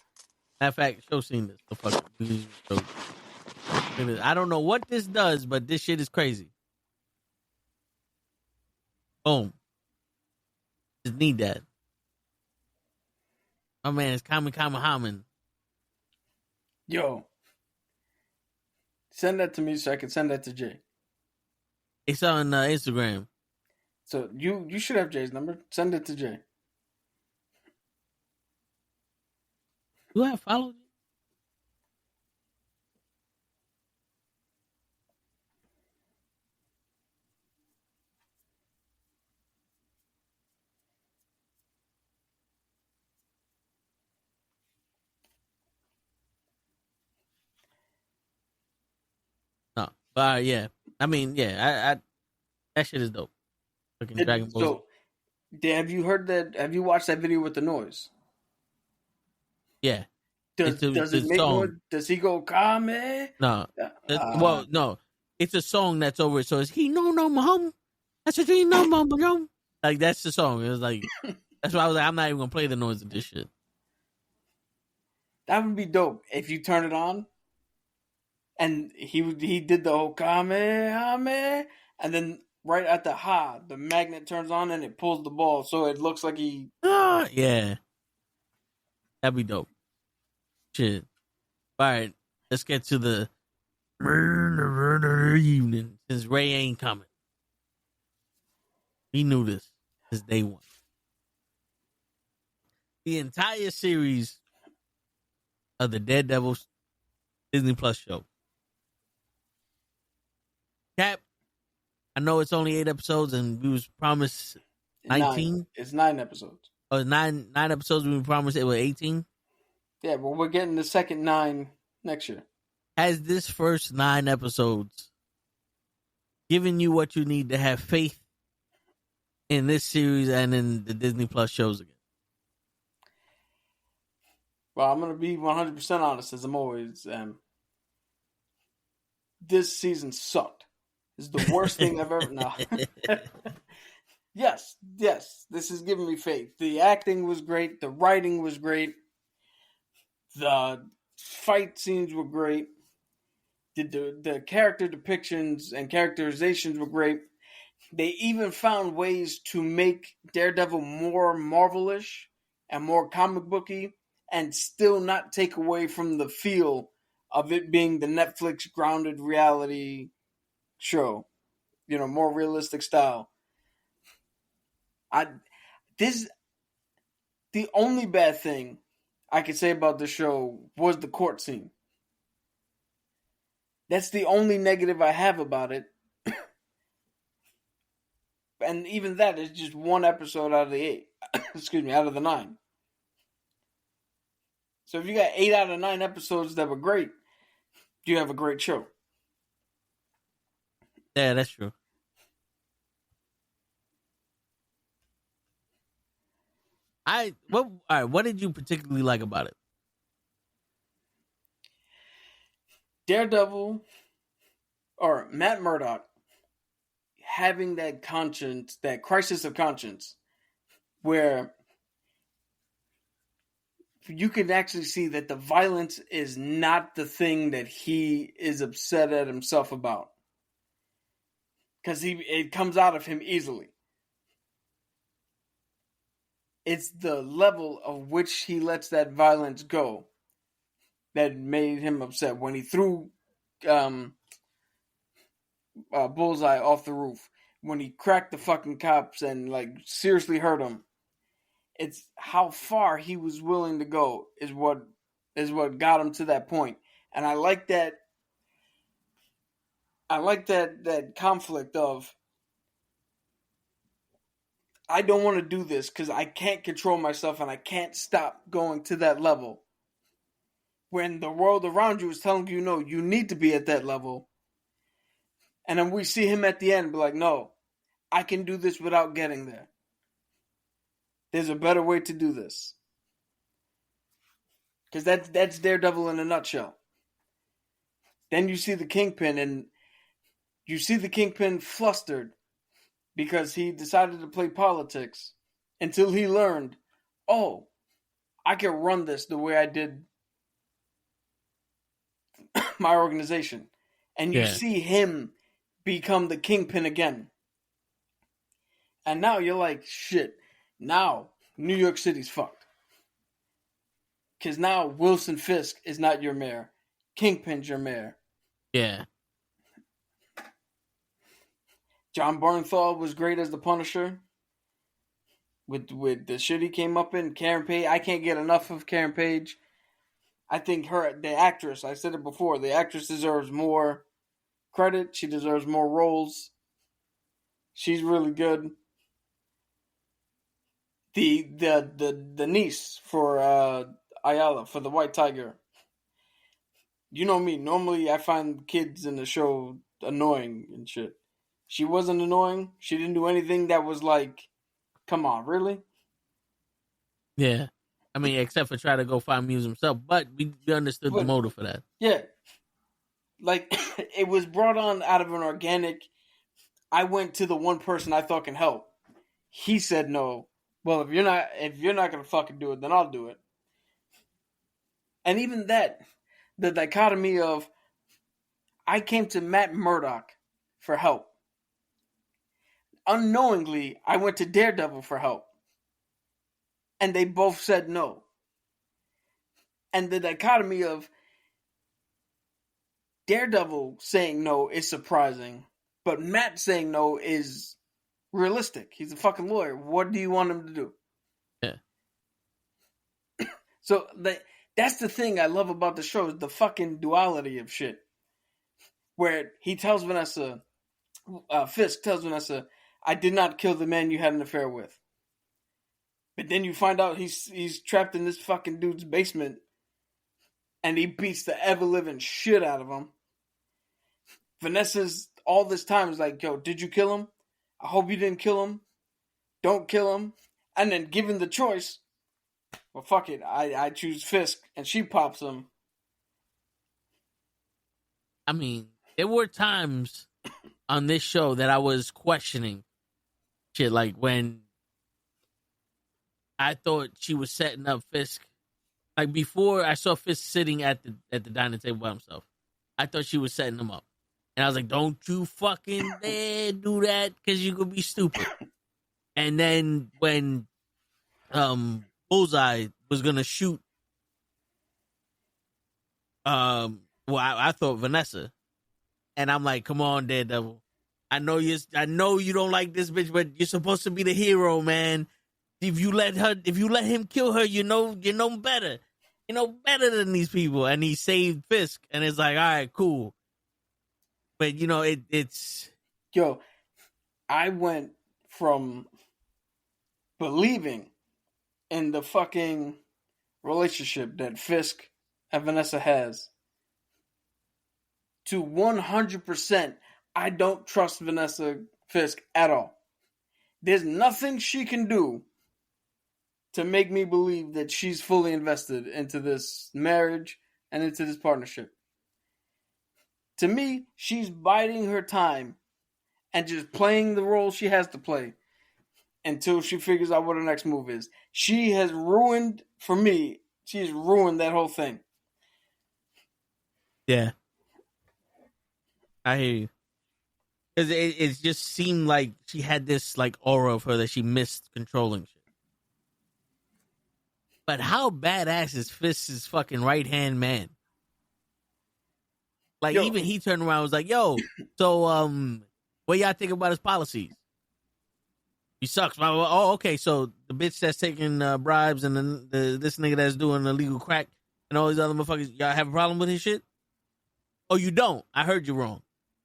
Matter of fact, Show seen this. So fuck it. I don't know what this does, but this shit is crazy. Boom. Just need that. My man is Kami. Yo. Send that to me so I can send that to Jay. It's on Instagram. So you should have Jay's number. Send it to Jay. Do I follow you? No. But yeah. I mean, yeah, I that shit is dope. Fucking Dragon Ball. So, have you heard that? Have you watched that video with the noise? Yeah. Does It's it a make song. noise? Does he go Kame? No. Well, no. It's a song that's over it. So it's he no home. That's what he no home. Like that's the song. It was like that's why I was like, I'm not even gonna play the noise of this shit. That would be dope if you turn it on And he did the whole Kamehameha, and then right at the ha, the magnet turns on and it pulls the ball, so it looks like he. Yeah, that'd be dope. Shit. All right, let's get to the evening. Since Ray ain't coming, we knew this since day one. The entire series of the Daredevil Disney Plus show. Cap, I know it's only 8 episodes, and we was promised 19. It's 9 episodes. Oh, nine episodes. We were promised it was 18. Yeah, but we're getting the second 9 next year. Has this first 9 episodes given you what you need to have faith in this series and in the Disney Plus shows again? Well, I'm going to be 100% honest, as I'm always. This season sucked. This is the worst thing I've ever... No. Yes, this is giving me faith. The acting was great. The writing was great. The fight scenes were great. The character depictions and characterizations were great. They even found ways to make Daredevil more Marvel-ish and more comic booky, and still not take away from the feel of it being the Netflix grounded reality show. You know, more realistic style. The only bad thing I could say about the show was the court scene. That's the only negative I have about it. And even that is just 1 episode out of the 8. Excuse me, out of the 9. So if you got 8 out of 9 episodes that were great, you have a great show. Yeah, that's true. What did you particularly like about it? Daredevil, or Matt Murdock, having that conscience, that crisis of conscience, where you can actually see that the violence is not the thing that he is upset at himself about. Because it comes out of him easily. It's the level of which he lets that violence go that made him upset. When he threw Bullseye off the roof, when he cracked the fucking cops and like seriously hurt him, it's how far he was willing to go is what got him to that point. And I like that. I like that conflict of, I don't want to do this because I can't control myself and I can't stop going to that level. When the world around you is telling you, no, you need to be at that level. And then we see him at the end be like, no, I can do this without getting there. There's a better way to do this. Because that's Daredevil in a nutshell. Then you see the Kingpin, and you see the Kingpin flustered because he decided to play politics until he learned, oh, I can run this the way I did my organization. And you see him become the Kingpin again. And now you're like, shit, now New York City's fucked. Because now Wilson Fisk is not your mayor. Kingpin's your mayor. Yeah. John Bernthal was great as the Punisher. With the shit he came up in. Karen Page, I can't get enough of Karen Page. I think the actress, I said it before, the actress deserves more credit. She deserves more roles. She's really good. The niece for Ayala, for the White Tiger. You know me, normally I find kids in the show annoying and shit. She wasn't annoying. She didn't do anything that was like, come on, really? Yeah. I mean, except for try to go find Muse himself, but we understood the motive for that. Yeah. Like, it was brought on out of an organic, I went to the one person I thought can help. He said no. Well, if you're not gonna fucking do it, then I'll do it. And even that, the dichotomy of I came to Matt Murdock for help. Unknowingly, I went to Daredevil for help. And they both said no. And the dichotomy of Daredevil saying no is surprising, but Matt saying no is realistic. He's a fucking lawyer. What do you want him to do? Yeah. So that's the thing I love about the show, is the fucking duality of shit. Where he tells Vanessa, Fisk tells Vanessa, I did not kill the man you had an affair with. But then you find out he's trapped in this fucking dude's basement and he beats the ever-living shit out of him. Vanessa's all this time is like, yo, did you kill him? I hope you didn't kill him. Don't kill him. And then given the choice, well, fuck it. I choose Fisk. And she pops him. I mean, there were times on this show that I was questioning shit, like when I thought she was setting up Fisk. Like before I saw Fisk sitting at the dining table by himself, I thought she was setting him up. And I was like, don't you fucking dare do that, because you could be stupid. And then when Bullseye was going to shoot, I thought Vanessa. And I'm like, come on, Daredevil. I know you don't like this bitch, but you're supposed to be the hero, man. If you let him kill her, you know better. You know better than these people. And he saved Fisk, and it's like, all right, cool. But it's yo, I went from believing in the fucking relationship that Fisk and Vanessa has to 100% I don't trust Vanessa Fisk at all. There's nothing she can do to make me believe that she's fully invested into this marriage and into this partnership. To me, she's biding her time and just playing the role she has to play until she figures out what her next move is. She has ruined, for me, she's ruined that whole thing. Yeah. I hear you. Because it just seemed like she had this like aura of her that she missed controlling shit. But how badass is Fisk's fucking right-hand man? Like, even he turned around and was like, yo, so what y'all think about his policies? He sucks. Oh, okay, so the bitch that's taking bribes and this nigga that's doing illegal crack and all these other motherfuckers, y'all have a problem with his shit? Oh, you don't? I heard you wrong.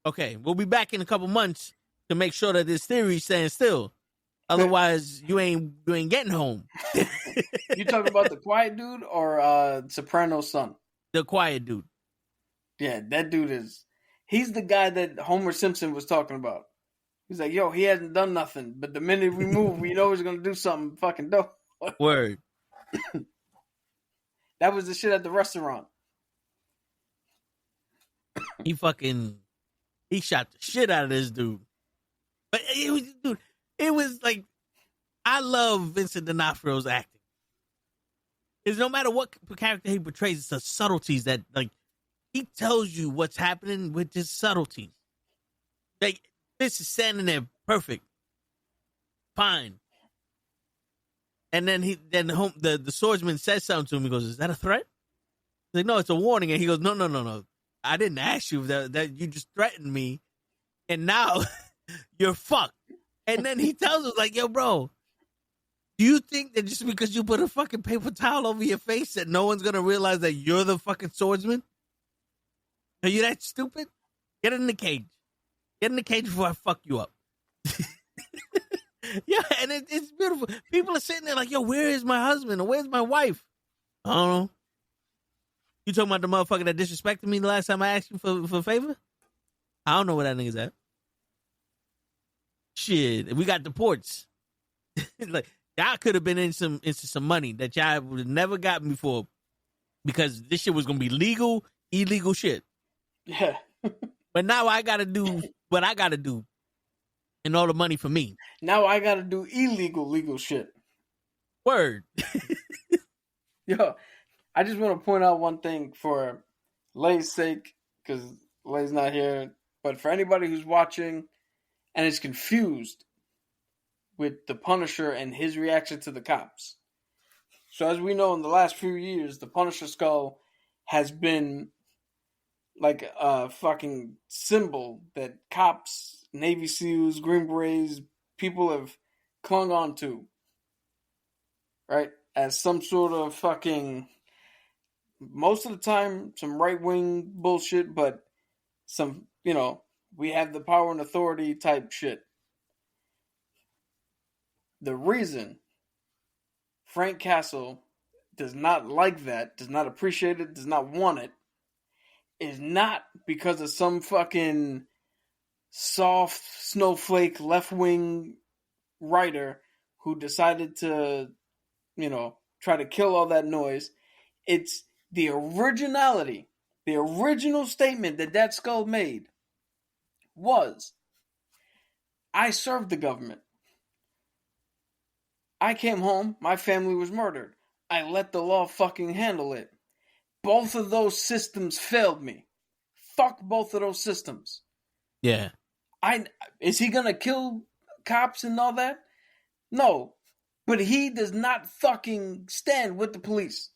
Okay, we'll be back in a couple months to make sure that this theory stands still. Otherwise, you ain't getting home. You talking about the quiet dude or Soprano's son? The quiet dude. Yeah, that dude he's the guy that Homer Simpson was talking about. He's like, yo, he hasn't done nothing, but the minute we move, we know he's going to do something fucking dope. Word. That was the shit at the restaurant. He shot the shit out of this dude. But it was like, I love Vincent D'Onofrio's acting. Because no matter what character he portrays, it's the subtleties that, like, he tells you what's happening with his subtleties. Like, this is standing there perfect. Fine. And then the swordsman says something to him. He goes, is that a threat? He's like, no, it's a warning. And he goes, no. I didn't ask you that you just threatened me. And now you're fucked. And then he tells us, like, yo, bro, do you think that just because you put a fucking paper towel over your face that no one's going to realize that you're the fucking swordsman? Are you that stupid? Get in the cage. Get in the cage before I fuck you up. Yeah, and it's beautiful. People are sitting there like, yo, where is my husband? Or where's my wife? I don't know. You talking about the motherfucker that disrespected me the last time I asked you for a favor? I don't know where that nigga's at. Shit, we got the ports. Like, y'all could have been into some money that y'all would have never gotten before because this shit was going to be legal, illegal shit. Yeah. But now I got to do what I got to do and all the money for me. Now I got to do legal shit. Word. Yo, I just want to point out one thing for Lay's sake, because Lay's not here. But for anybody who's watching and is confused with the Punisher and his reaction to the cops. So as we know, in the last few years, the Punisher skull has been like a fucking symbol that cops, Navy SEALs, Green Berets, people have clung on to. Right? As some sort of fucking, most of the time, some right-wing bullshit, but some, we have the power and authority type shit. The reason Frank Castle does not like that, does not appreciate it, does not want it, is not because of some fucking soft snowflake left-wing writer who decided to, try to kill all that noise. It's the originality, the original statement that skull made was, I served the government. I came home, my family was murdered. I let the law fucking handle it. Both of those systems failed me. Fuck both of those systems. Yeah. Is he gonna kill cops and all that? No. But he does not fucking stand with the police.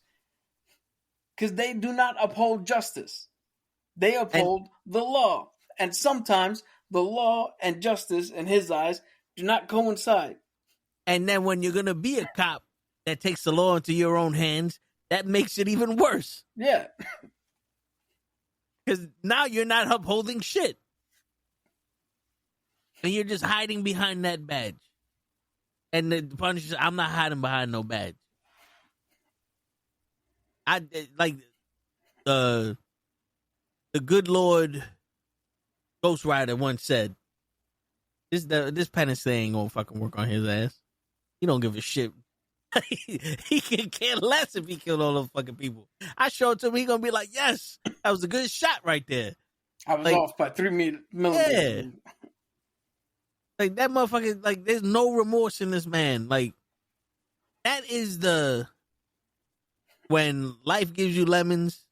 Because they do not uphold justice. They uphold the law. And sometimes the law and justice, in his eyes, do not coincide. And then when you're going to be a cop that takes the law into your own hands, that makes it even worse. Yeah. Because now you're not upholding shit. And you're just hiding behind that badge. And the Punisher says, I'm not hiding behind no badge. Like the good Lord Ghost Rider once said, this penance thing ain't gonna fucking work on his ass. He don't give a shit. He can care less if he killed all those fucking people. I showed to him, he gonna be like, yes, that was a good shot right there. I was off by 3 millimeters. Yeah. Like, that motherfucker, like, there's no remorse in this man. Like, that is when life gives you lemons,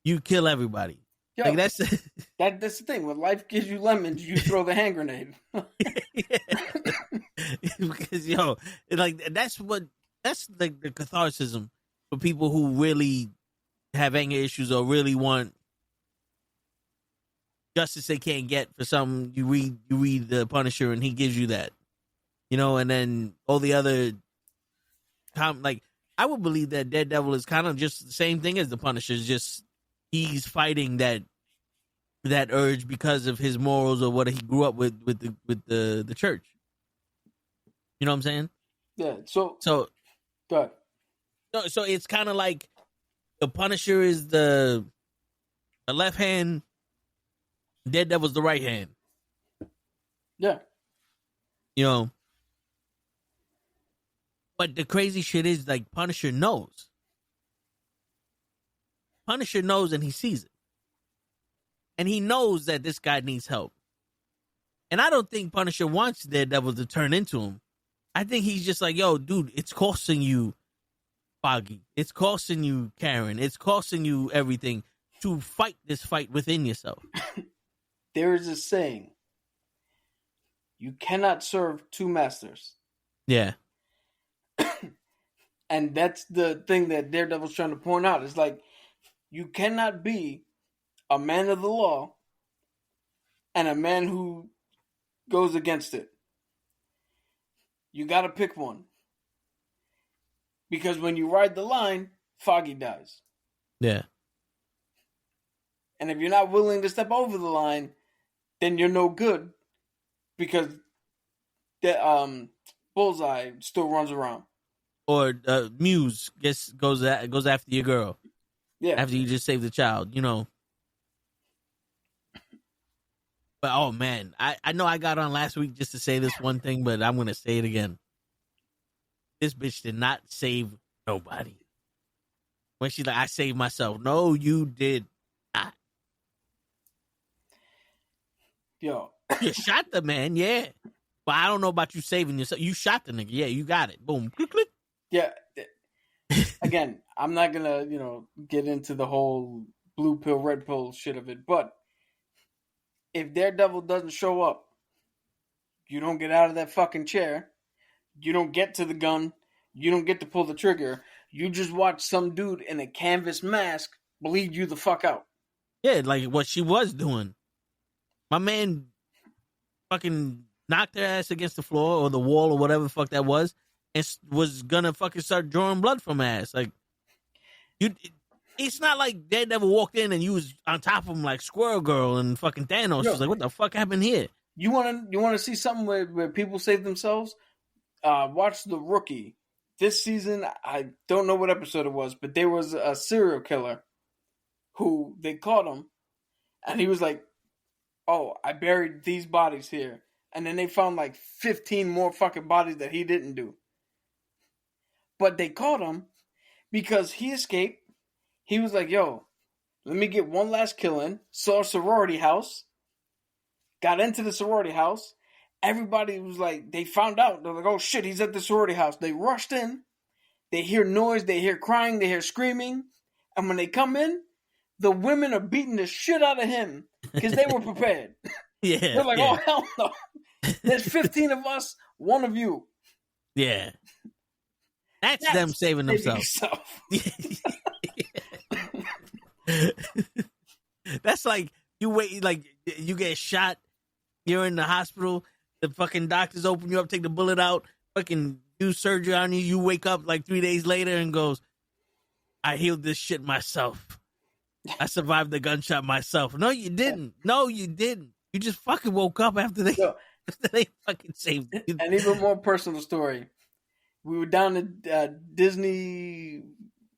you kill everybody. Yo, like, that's the thing. When life gives you lemons, you throw the hand grenade. Because, like, that's like the catharsis for people who really have anger issues or really want justice they can't get for something. You read the Punisher and he gives you that, and then all the other like, I would believe that Daredevil is kind of just the same thing as the Punisher. It's just he's fighting that urge because of his morals or what he grew up with the church. You know what I'm saying? Yeah. So go ahead. So it's kind of like the Punisher is the left hand, Daredevil's the right hand. Yeah. But the crazy shit is, like, Punisher knows. Punisher knows and he sees it. And he knows that this guy needs help. And I don't think Punisher wants Daredevil to turn into him. I think he's just like, yo, dude, it's costing you, Foggy. It's costing you, Karen. It's costing you everything to fight this fight within yourself. There is a saying, you cannot serve two masters. Yeah. And that's the thing that Daredevil's trying to point out. It's like, you cannot be a man of the law and a man who goes against it. You got to pick one. Because when you ride the line, Foggy dies. Yeah. And if you're not willing to step over the line, then you're no good. Because the Bullseye still runs around. Or Muse goes after your girl. Yeah. After you just saved the child, But, oh, man, I know I got on last week just to say this one thing, but I'm going to say it again. This bitch did not save nobody. When she's like, I saved myself. No, you did not. Yo. You shot the man, yeah. But I don't know about you saving yourself. You shot the nigga. Yeah, you got it. Boom. Click, click. Yeah. Again, I'm not going to, get into the whole blue pill, red pill shit of it. But if Daredevil doesn't show up, you don't get out of that fucking chair. You don't get to the gun. You don't get to pull the trigger. You just watch some dude in a canvas mask bleed you the fuck out. Yeah, like what she was doing. My man fucking knocked her ass against the floor or the wall or whatever the fuck that was, and was gonna fucking start drawing blood from her ass. Like, it's not like Daredevil walked in and you was on top of him like Squirrel Girl and fucking Thanos. She's like, what the fuck happened here? You wanna see something where people save themselves? Watch The Rookie. This season, I don't know what episode it was, but there was a serial killer who they caught him, and he was like, oh, I buried these bodies here. And then they found like 15 more fucking bodies that he didn't do. But they caught him because he escaped. He was like, yo, let me get one last kill in. Saw a sorority house. Got into the sorority house. Everybody was like, they found out. They're like, oh shit, he's at the sorority house. They rushed in. They hear noise. They hear crying. They hear screaming. And when they come in, the women are beating the shit out of him because they were prepared. Yeah. They're like, oh, hell no. There's 15 of us, one of you. Yeah. That's them saving themselves. That's like you wait, like you get shot, you're in the hospital, the fucking doctors open you up, take the bullet out, fucking do surgery on you, you wake up like 3 days later and goes, I healed this shit myself. I survived the gunshot myself. No, you didn't. No, you didn't. You just fucking woke up after they fucking saved you. An even more personal story. We were down at Disney.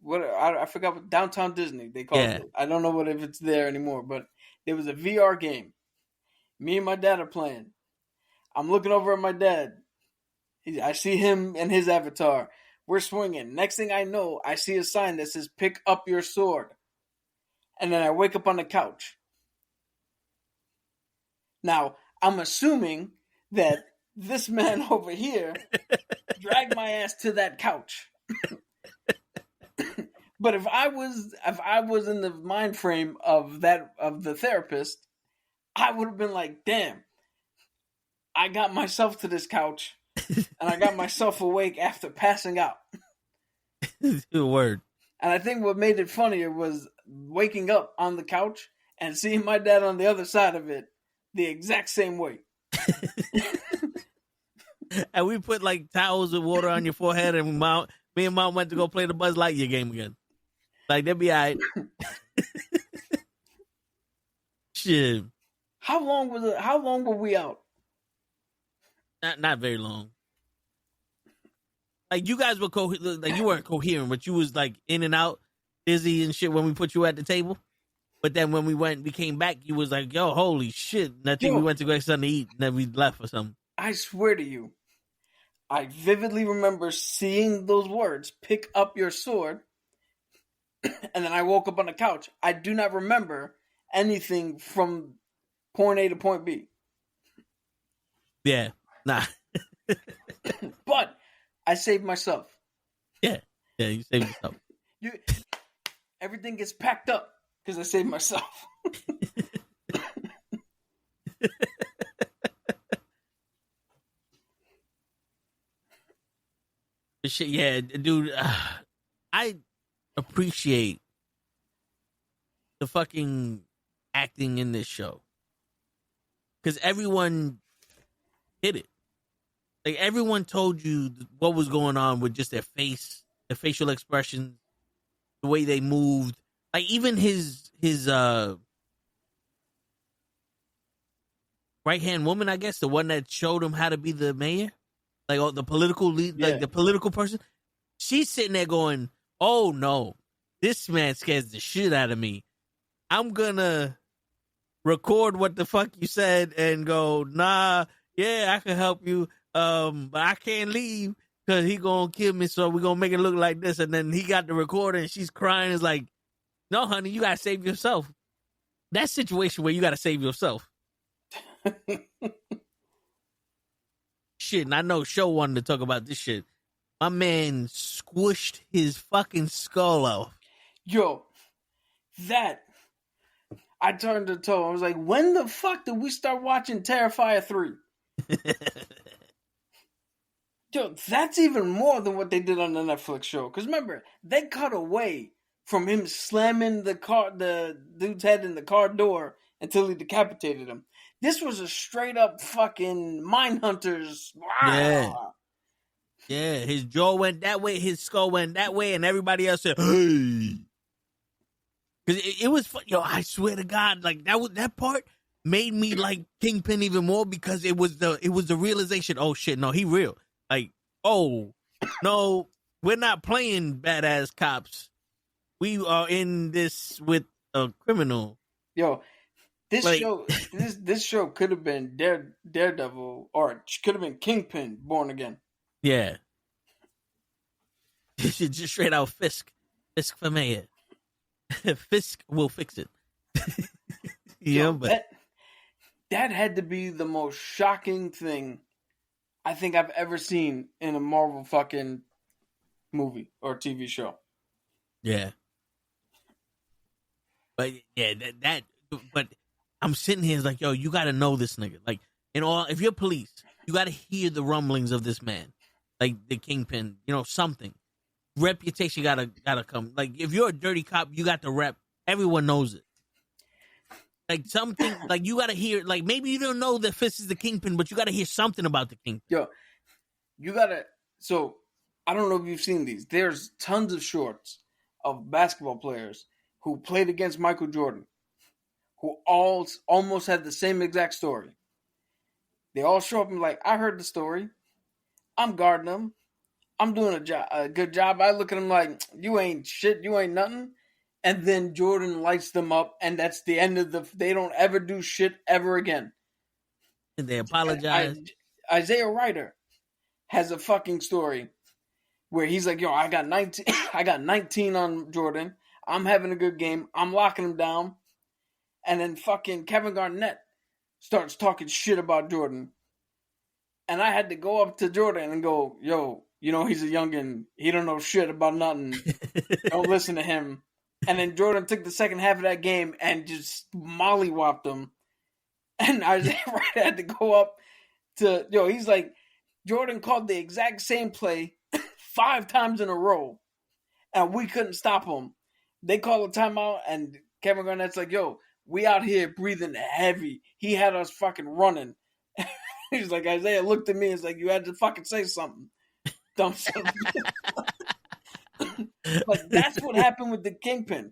I forgot what downtown Disney they call it. I don't know if it's there anymore, but there was a VR game. Me and my dad are playing. I'm looking over at my dad. I see him and his avatar. We're swinging. Next thing I know, I see a sign that says "Pick up your sword," and then I wake up on the couch. Now I'm assuming that this man over here dragged my ass to that couch. But if I was in the mind frame of the therapist, I would have been like, damn, I got myself to this couch and I got myself awake after passing out. Word. And I think what made it funnier was waking up on the couch and seeing my dad on the other side of it the exact same way. And we put like towels of water on your forehead, and me and mom went to go play the Buzz Lightyear game again. Like, they'll be all right. Shit. How long were we out? Not very long. Like, you guys were like, you weren't coherent, but you was like in and out, dizzy and shit when we put you at the table. But then when we came back, you was like, yo, holy shit. And I think we went to get something to eat, and then we left or something. I swear to you, I vividly remember seeing those words, "Pick up your sword," and then I woke up on the couch. I do not remember anything from point A to point B. Yeah, nah. But I saved myself. Yeah, you saved yourself. Everything gets packed up because I saved myself. Shit, yeah, dude. I appreciate the fucking acting in this show because everyone hit it. Like, everyone told you what was going on with just their face, their facial expressions, the way they moved. Like, even his right hand woman, I guess, the one that showed him how to be the mayor. Like, the political lead, like the political person, she's sitting there going, "Oh no, this man scares the shit out of me. I'm gonna record what the fuck you said and go, nah, yeah, I can help you, but I can't leave because he gonna kill me. So we're gonna make it look like this." And then he got the recorder and she's crying. It's like, no, honey, you gotta save yourself. That situation where you gotta save yourself. Shit, and I know Show wanted to talk about this shit. My man squished his fucking skull off. Yo, that I turned to Toe. I was like, when the fuck did we start watching Terrifier 3? Yo, that's even more than what they did on the Netflix show. Because remember, they cut away from him slamming the dude's head in the car door until he decapitated him. This was a straight up fucking Mindhunters. Yeah. Yeah, his jaw went that way, his skull went that way, and everybody else said, hey. Because it was fun. Yo, I swear to God, like that part made me like Kingpin even more because it was the realization, oh shit, no, he real. Like, oh, no, we're not playing badass cops. We are in this with a criminal. Yo, this show could have been Daredevil, or it could have been Kingpin Born Again. Yeah. Just straight out Fisk for mayor. Fisk will fix it. Yeah, but that had to be the most shocking thing I think I've ever seen in a Marvel fucking movie or TV show. Yeah. But yeah, but I'm sitting here like, yo, you gotta know this nigga. Like, if you're police, you gotta hear the rumblings of this man. Like the Kingpin, something. Reputation gotta come. Like, if you're a dirty cop, you got the rep. Everyone knows it. Like something, like you gotta hear. Like maybe you don't know that Fisk is the Kingpin, but you gotta hear something about the Kingpin. Yo, you gotta. So I don't know if you've seen these. There's tons of shorts of basketball players who played against Michael Jordan, who all almost had the same exact story. They all show up and like, I heard the story. I'm guarding them. I'm doing a good job. I look at him like, you ain't shit, you ain't nothing. And then Jordan lights them up, and that's the end of they don't ever do shit ever again. And they apologize. Isaiah Ryder has a fucking story where he's like, yo, I got 19 on Jordan. I'm having a good game. I'm locking him down. And then fucking Kevin Garnett starts talking shit about Jordan. And I had to go up to Jordan and go, yo, he's a youngin'. He don't know shit about nothing. Don't listen to him. And then Jordan took the second half of that game and just mollywopped him. And Isaiah Ryder had to go up to, he's like, Jordan called the exact same play 5 times in a row. And we couldn't stop him. They called a timeout and Kevin Garnett's like, yo, we out here breathing heavy. He had us fucking running. He's like, Isaiah looked at me and was like, you had to fucking say something. Dumb son. But that's what happened with the Kingpin.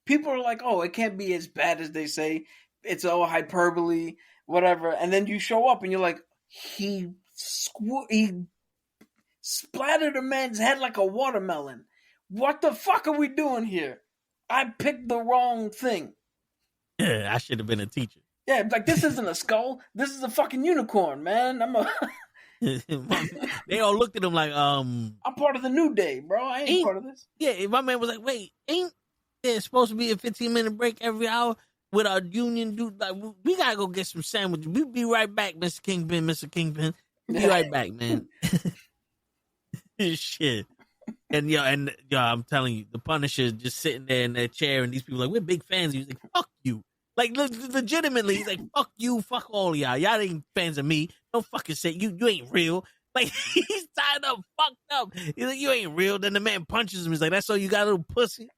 People are like, oh, it can't be as bad as they say. It's all hyperbole, whatever. And then you show up and you're like, he splattered a man's head like a watermelon. What the fuck are we doing here? I picked the wrong thing. Yeah, I should have been a teacher. Yeah, like, this isn't a skull. This is a fucking unicorn, man. They all looked at him like, I'm part of the New Day, bro. I ain't part of this. Yeah, my man was like, wait, ain't there supposed to be a 15-minute break every hour with our union dude? Like, we gotta go get some sandwiches. We'll be right back, Mr. Kingpin, Mr. Kingpin. Be right back, man. Shit. And I'm telling you, the Punisher just sitting there in that chair, and these people are like, we're big fans. He's like, fuck you. Like, legitimately, he's like, fuck you, fuck all y'all. Y'all ain't fans of me. Don't fucking say you ain't real. Like, he's tied up, fucked up. He's like, you ain't real. Then the man punches him. He's like, that's all you got, little pussy?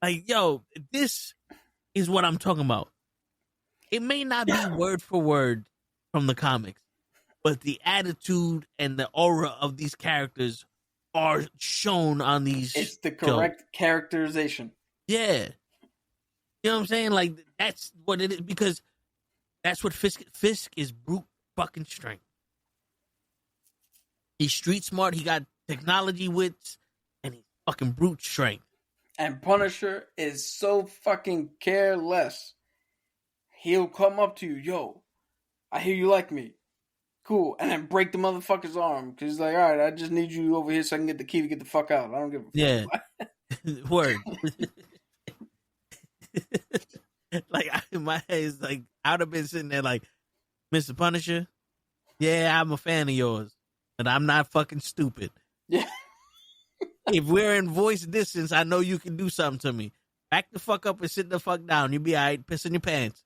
like, yo, this is what I'm talking about. It may not be word for word from the comics, but the attitude and the aura of these characters are shown on these It's the correct characterization. Yeah. You know what I'm saying? Like, that's what it is, because that's what Fisk is brute fucking strength. He's street smart, he got technology wits, and he's fucking brute strength. And Punisher is so fucking careless. He'll come up to you, yo, I hear you like me. Cool. And then break the motherfucker's arm. Because he's like, all right, I just need you over here so I can get the key to get the fuck out. I don't give a fuck. Yeah. Word. Like, in my head, it's like, I would have been sitting there like, Mr. Punisher, yeah, I'm a fan of yours, but I'm not fucking stupid. Yeah. If we're in voice distance, I know you can do something to me. Back the fuck up and sit the fuck down. You'll be all right. Piss in your pants.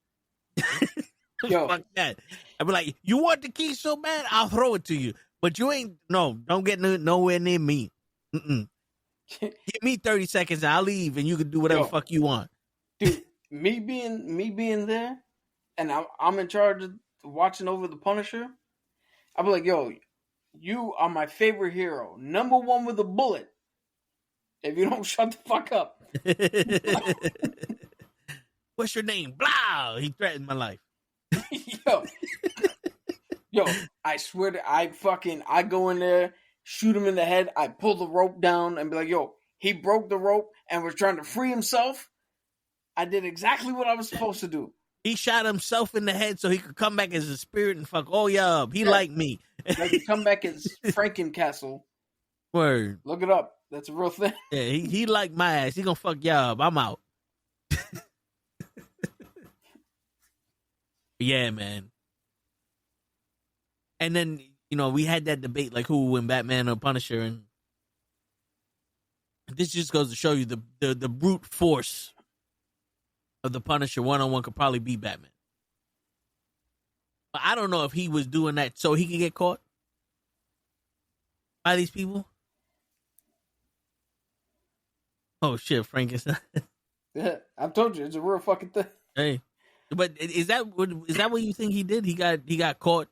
Yo. Fuck that. I'd be like, you want the key so bad? I'll throw it to you. But you ain't, no, don't get nowhere near me. Give me 30 seconds and I'll leave and you can do whatever fuck you want. Dude, me being there and I'm in charge of watching over the Punisher, I'll be like, yo, you are my favorite hero. Number one with a bullet. If you don't shut the fuck up. What's your name? Blah! He threatened my life. Yo, I swear to I go in there, shoot him in the head, I pull the rope down and be like, yo, he broke the rope and was trying to free himself. I did exactly what I was supposed to do. He shot himself in the head so he could come back as a spirit and fuck all y'all up. He liked me. Like he come back as Frankencastle. Word. Look it up. That's a real thing. Yeah, he liked my ass. He gonna fuck y'all up. I'm out. Yeah, man. And then, we had that debate, like who would win, Batman or Punisher, and this just goes to show you the brute force of the Punisher one-on-one could probably beat Batman. But I don't know if he was doing that so he could get caught by these people. Oh shit, Frankenstein. Yeah, I've told you, it's a real fucking thing. Hey. But is that what you think he did? He got caught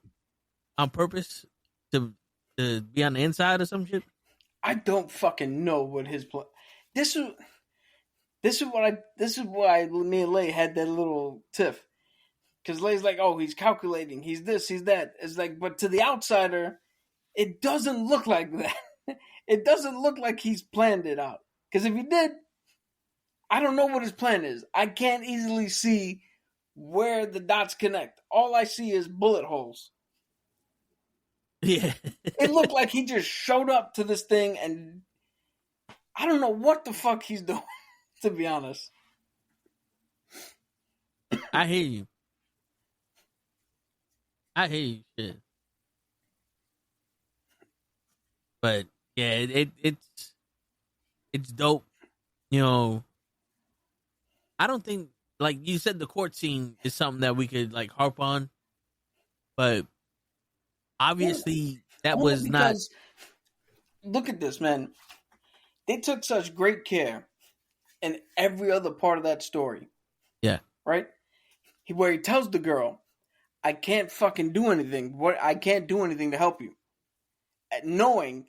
on purpose to be on the inside or some shit? I don't fucking know what his plan. This is why me and Lay had that little tiff. Because Lay's like, oh, he's calculating, he's this, he's that. It's like, but to the outsider, it doesn't look like that. It doesn't look like he's planned it out. Because if he did, I don't know what his plan is. I can't easily see where the dots connect. All I see is bullet holes. Yeah. It looked like he just showed up to this thing and I don't know what the fuck he's doing, to be honest. I hear you. Shit. But yeah, it's dope. I don't think, like you said, the court scene is something that we could like harp on, but obviously that was not. Look at this, man. They took such great care in every other part of that story. Yeah. Right? Where he tells the girl, I can't fucking do anything. I can't do anything to help you. Knowing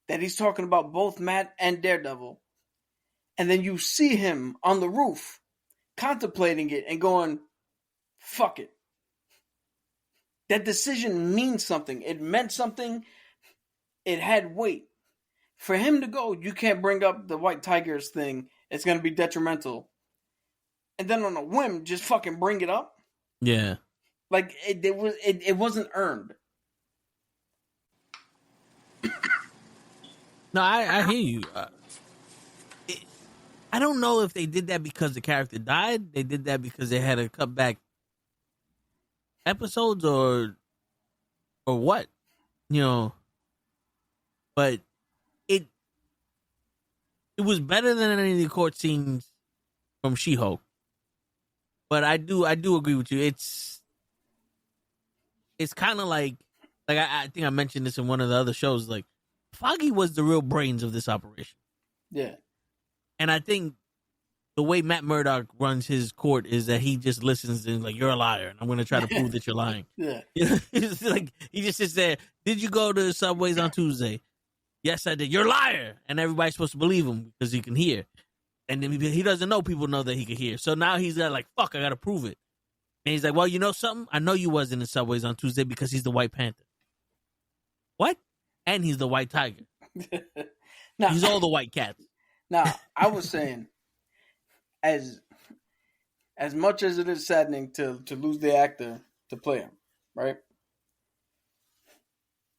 that he's talking about both Matt and Daredevil. And then you see him on the roof contemplating it and going, fuck it. That decision means something. It meant something. It had weight. For him to go, you can't bring up the White Tigers thing. It's going to be detrimental. And then on a whim, just fucking bring it up. Yeah. Like, it wasn't earned. No, I hear you. I don't know if they did that because the character died. They did that because they had to cut back episodes or what, But it was better than any of the court scenes from She-Hulk. But I do agree with you. It's kind of like I think I mentioned this in one of the other shows. Like, Foggy was the real brains of this operation. Yeah. And I think the way Matt Murdock runs his court is that he just listens and like, you're a liar, and I'm going to try to prove that you're lying. Yeah. It's like, he just sits there. Did you go to the subways on Tuesday? Yes, I did. You're a liar. And everybody's supposed to believe him because he can hear. And then he doesn't know people know that he can hear. So now he's like, fuck, I got to prove it. And he's like, well, you know something? I know you was in the subways on Tuesday because he's the White Panther. What? And he's the White Tiger. Now, he's all the white cats. Now, I was saying, as much as it is saddening to lose the actor to play him, right?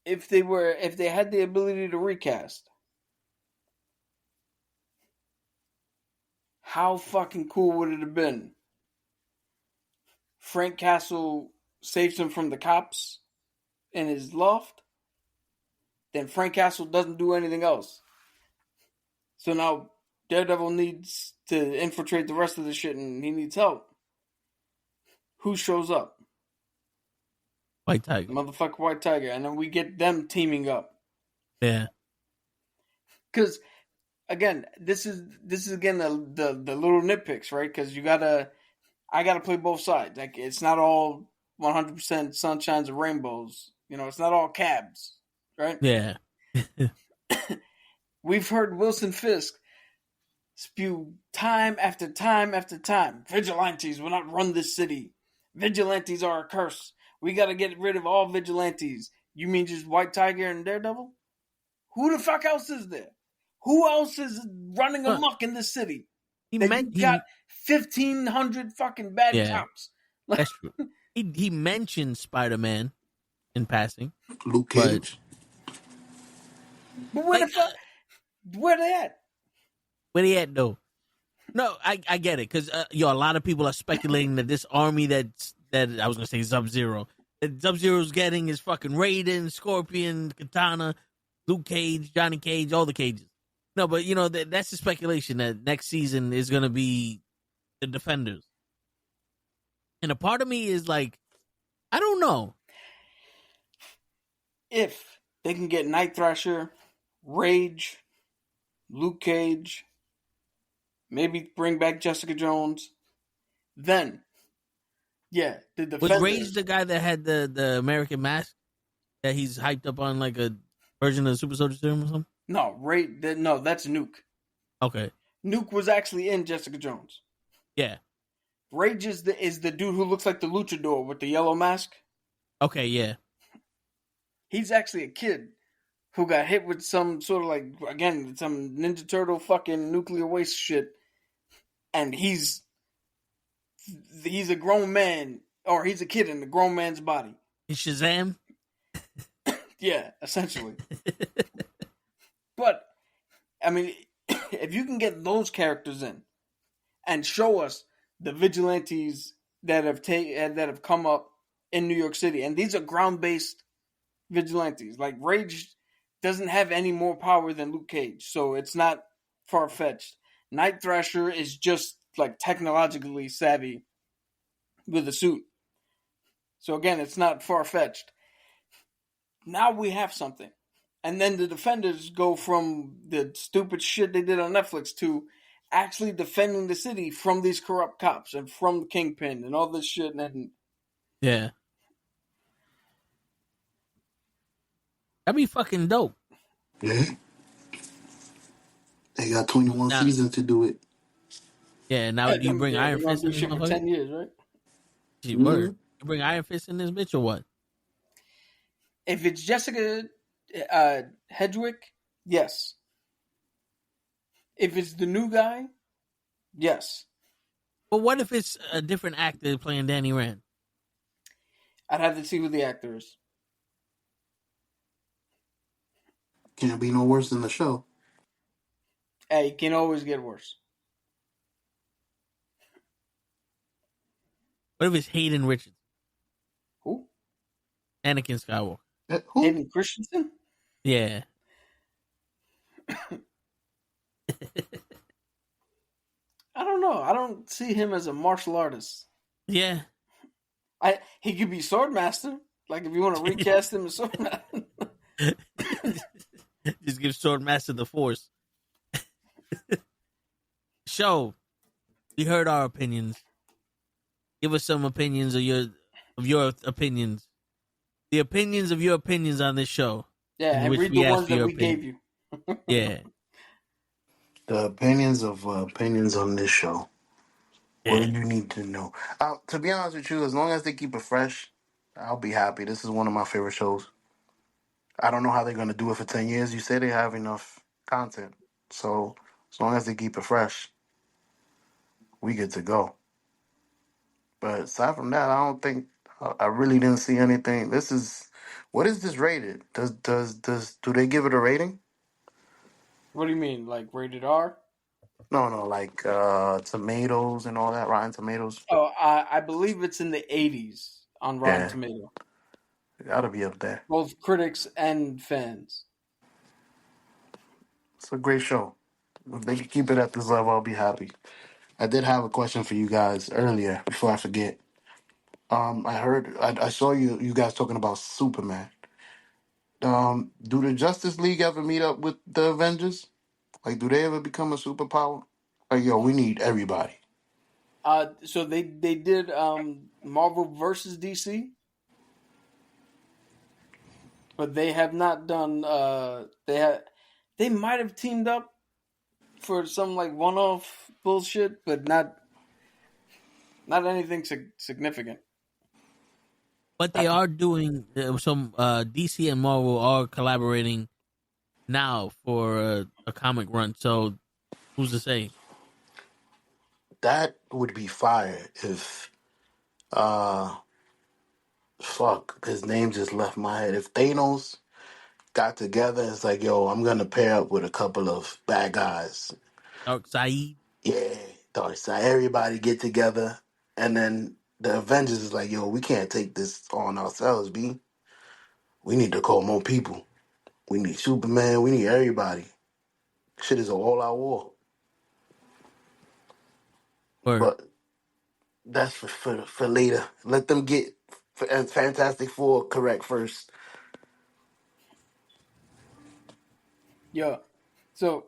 If they had the ability to recast, how fucking cool would it have been? Frank Castle saves him from the cops in his loft. Then Frank Castle doesn't do anything else. So now Daredevil needs to infiltrate the rest of the shit and he needs help. Who shows up? White Tiger. Motherfucker White Tiger. And then we get them teaming up. Yeah. Because, again, this is again the little nitpicks, right? Because I gotta play both sides. Like, it's not all 100% sunshines and rainbows. You know, it's not all cabs, right? Yeah. We've heard Wilson Fisk spew time after time after time. Vigilantes will not run this city. Vigilantes are a curse. We gotta get rid of all vigilantes. You mean just White Tiger and Daredevil? Who the fuck else is there? Who else is running amok in this city? He got 1,500 fucking bad cops. That's true. He mentioned Spider-Man in passing. Luke Cage. But where the fuck? Where they at? Where they at though? No, I get it because a lot of people are speculating that this army that I was gonna say Sub-Zero, that Sub-Zero's getting is fucking Raiden, Scorpion, Katana, Luke Cage, Johnny Cage, all the cages. No, but you know that's the speculation that next season is gonna be the Defenders, and a part of me is like, I don't know if they can get Night Thrasher, Rage, Luke Cage, maybe bring back Jessica Jones, then yeah, the Defenders. Was Rage the guy that had the American mask that he's hyped up on like a version of the Super Soldier Serum or something? No, no, that's Nuke. Okay. Nuke was actually in Jessica Jones. Yeah. Rage is the dude who looks like the luchador with the yellow mask. Okay, yeah. He's actually a kid who got hit with some sort of like, again, some Ninja Turtle fucking nuclear waste shit. And he's a grown man, or he's a kid in a grown man's body. He's Shazam? Yeah, essentially. But, I mean, if you can get those characters in and show us the vigilantes that have come up in New York City, and these are ground-based vigilantes. Like, Rage doesn't have any more power than Luke Cage, so it's not far-fetched. Night Thrasher is just, like, technologically savvy with a suit. So, again, it's not far-fetched. Now we have something. And then the Defenders go from the stupid shit they did on Netflix to actually defending the city from these corrupt cops and from the Kingpin and all this shit. And yeah. That'd be fucking dope. Yeah. They got 21 seasons to do it. Yeah, now do you bring Iron Fist in this for 10 years, right? You bring Iron Fist in this bitch or what? If it's Jessica Hedgewick, yes. If it's the new guy, yes. But what if it's a different actor playing Danny Rand? I'd have to see who the actor is. Can't be no worse than the show. Hey, it can always get worse. What if it's Hayden Richards? Who? Anakin Skywalker. Who? Hayden Christensen? Yeah. I don't know. I don't see him as a martial artist. Yeah. He could be Swordmaster. Like, if you want to recast him as Swordmaster. Just give Swordmaster the Force. Show. You heard our opinions. Give us some opinions of your opinions. The opinions of your opinions on this show. Yeah, and read the ones that we gave you. Yeah. The opinions on this show. Yeah. What do you need to know? To be honest with you, as long as they keep it fresh, I'll be happy. This is one of my favorite shows. I don't know how they're going to do it for 10 years. You say they have enough content. So as long as they keep it fresh, we get to go. But aside from that, I really didn't see anything. What is this rated? Do they give it a rating? What do you mean, like rated R? No, like tomatoes and all that, Rotten Tomatoes. Oh, I believe it's in the 80s on Rotten Tomato. It gotta be up there. Both critics and fans. It's a great show. If they can keep it at this level, I'll be happy. I did have a question for you guys earlier before I forget. I saw you guys talking about Superman. Do the Justice League ever meet up with the Avengers? Like, do they ever become a superpower? Like, yo, we need everybody. So they did Marvel versus DC, but they have not done. They might have teamed up for some like one-off bullshit, but not anything significant. But they are doing some DC and Marvel are collaborating now for a comic run. So who's to say? That would be fire if uh fuck, his name just left my head. If Thanos got together, it's like, yo, I'm gonna pair up with a couple of bad guys. Darkseid. Yeah, Darkseid. Everybody get together, and then the Avengers is like, yo, we can't take this on ourselves, B. We need to call more people. We need Superman. We need everybody. Shit is a all-out war. Or But that's for later. Let them get Fantastic Four correct first. Yeah. So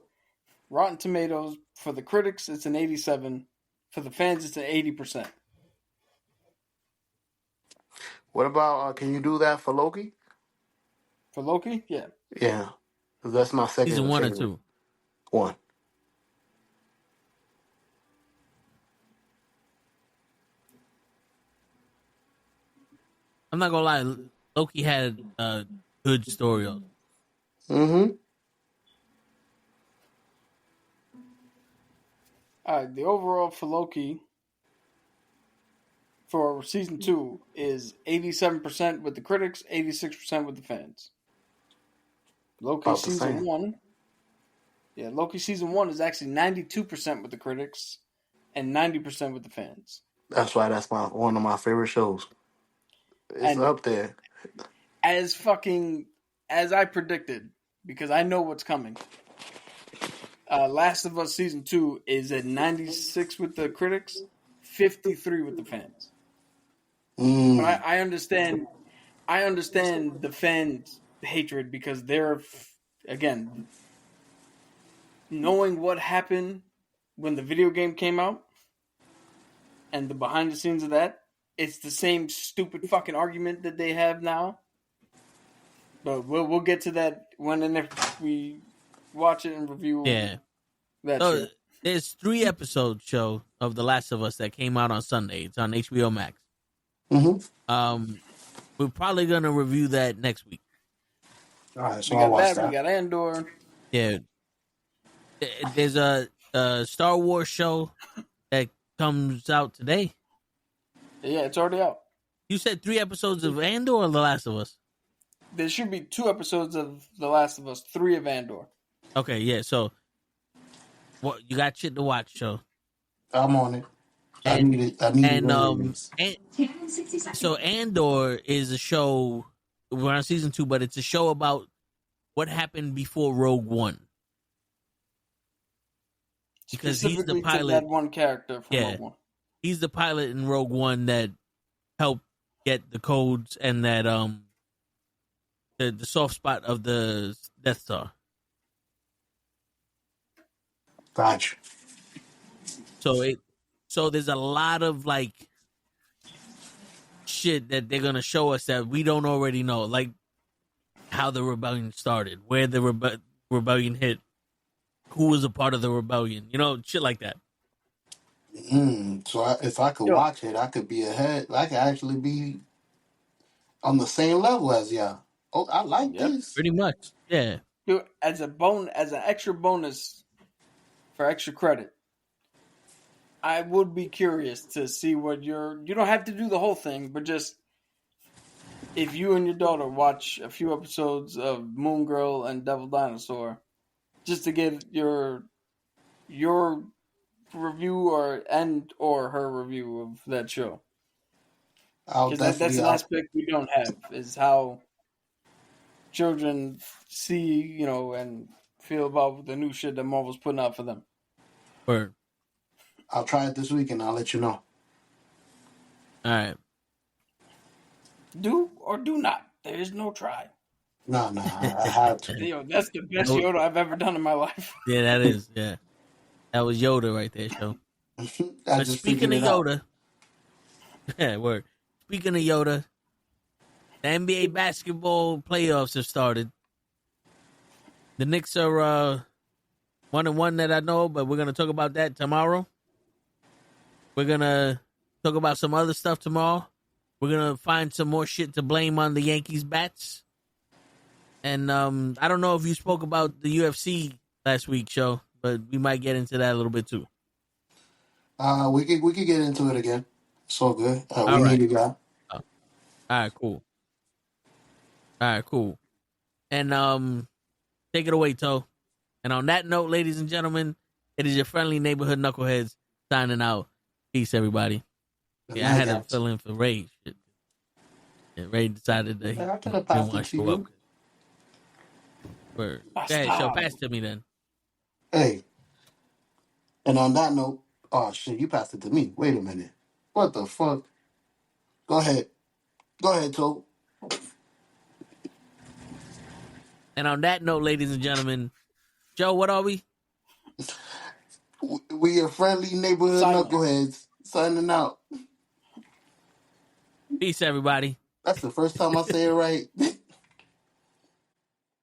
Rotten Tomatoes for the critics, it's an 87. For the fans, it's an 80%. What about can you do that for Loki? For Loki, yeah. Yeah, 'cause that's my season second one or favorite two. one. I'm not gonna lie, Loki had a good story. Mm-hmm. All right, the overall for Loki for season 2 is 87% with the critics, 86% with the fans. Loki About the season same. 1, yeah, Loki season 1 is actually 92% with the critics and 90% with the fans. That's why that's one of my favorite shows. It's And up there. as I predicted, because I know what's coming. Last of Us season 2 is at 96 with the critics, 53 with the fans. But Mm. I understand. I understand the fans' hatred because they're, again, knowing what happened when the video game came out and the behind the scenes of that. It's the same stupid fucking argument that they have now. But we'll get to that when and if we watch it and review that So shit. there's 3 episode show of The Last of Us that came out on Sunday. It's on HBO Max. Mm-hmm. We're probably gonna review that next week. All right, so We I'll got watch that. We that. got Andor. Yeah, there's a Star Wars show that comes out today. Yeah, it's already out. You said 3 episodes of Andor or The Last of Us? There should be 2 episodes of The Last of Us, 3 of Andor. Okay, yeah. So, what you got shit to watch, show? I'm on it. I And need it. I need it. so Andor is a show. We're on season 2, but it's a show about what happened before Rogue One. Because he's the pilot. To that one character from Rogue One. He's the pilot in Rogue One that helped get the codes and that the soft spot of the Death Star. Gotcha. So there's a lot of like shit that they're gonna show us that we don't already know, like how the rebellion started, where the rebellion hit, who was a part of the rebellion, shit like that. So if I could watch it, I could be ahead. I could actually be on the same level as y'all. Oh, I like this. Pretty much, yeah. Dude, as an extra bonus for extra credit, I would be curious to see what you don't have to do the whole thing, but just if you and your daughter watch a few episodes of Moon Girl and Devil Dinosaur, just to get your review or her review of that show. Because that's an aspect we don't have, is how children see, and feel about the new shit that Marvel's putting out for them. Word. I'll try it this week and I'll let you know. All right. Do or do not. There is no try. No, I have to. Yo, that's the best Yoda I've ever done in my life. Yeah, that is. Yeah. That was Yoda right there, show. But speaking of Yoda, yeah, word. Speaking of Yoda, the NBA basketball playoffs have started. The Knicks are 1-1 that I know, but we're gonna talk about that tomorrow. We're gonna talk about some other stuff tomorrow. We're gonna find some more shit to blame on the Yankees bats. And I don't know if you spoke about the UFC last week, show, but we might get into that a little bit too. We could get into it again. It's all good. All we right. need a guy. All right, cool. And take it away, Toe. And on that note, ladies and gentlemen, it is your friendly neighborhood knuckleheads signing out. Peace, everybody. Yeah, I had to fill in for Ray. Shit. Yeah, Ray decided that he didn't want to show up. Word. Okay, so pass to me then. Hey. And on that note, oh shit, you passed it to me. Wait a minute. What the fuck? Go ahead, Toe. And on that note, ladies and gentlemen, Joe, what are we? We are friendly neighborhood knuckleheads signing out. Peace, everybody. That's the first time I say it right.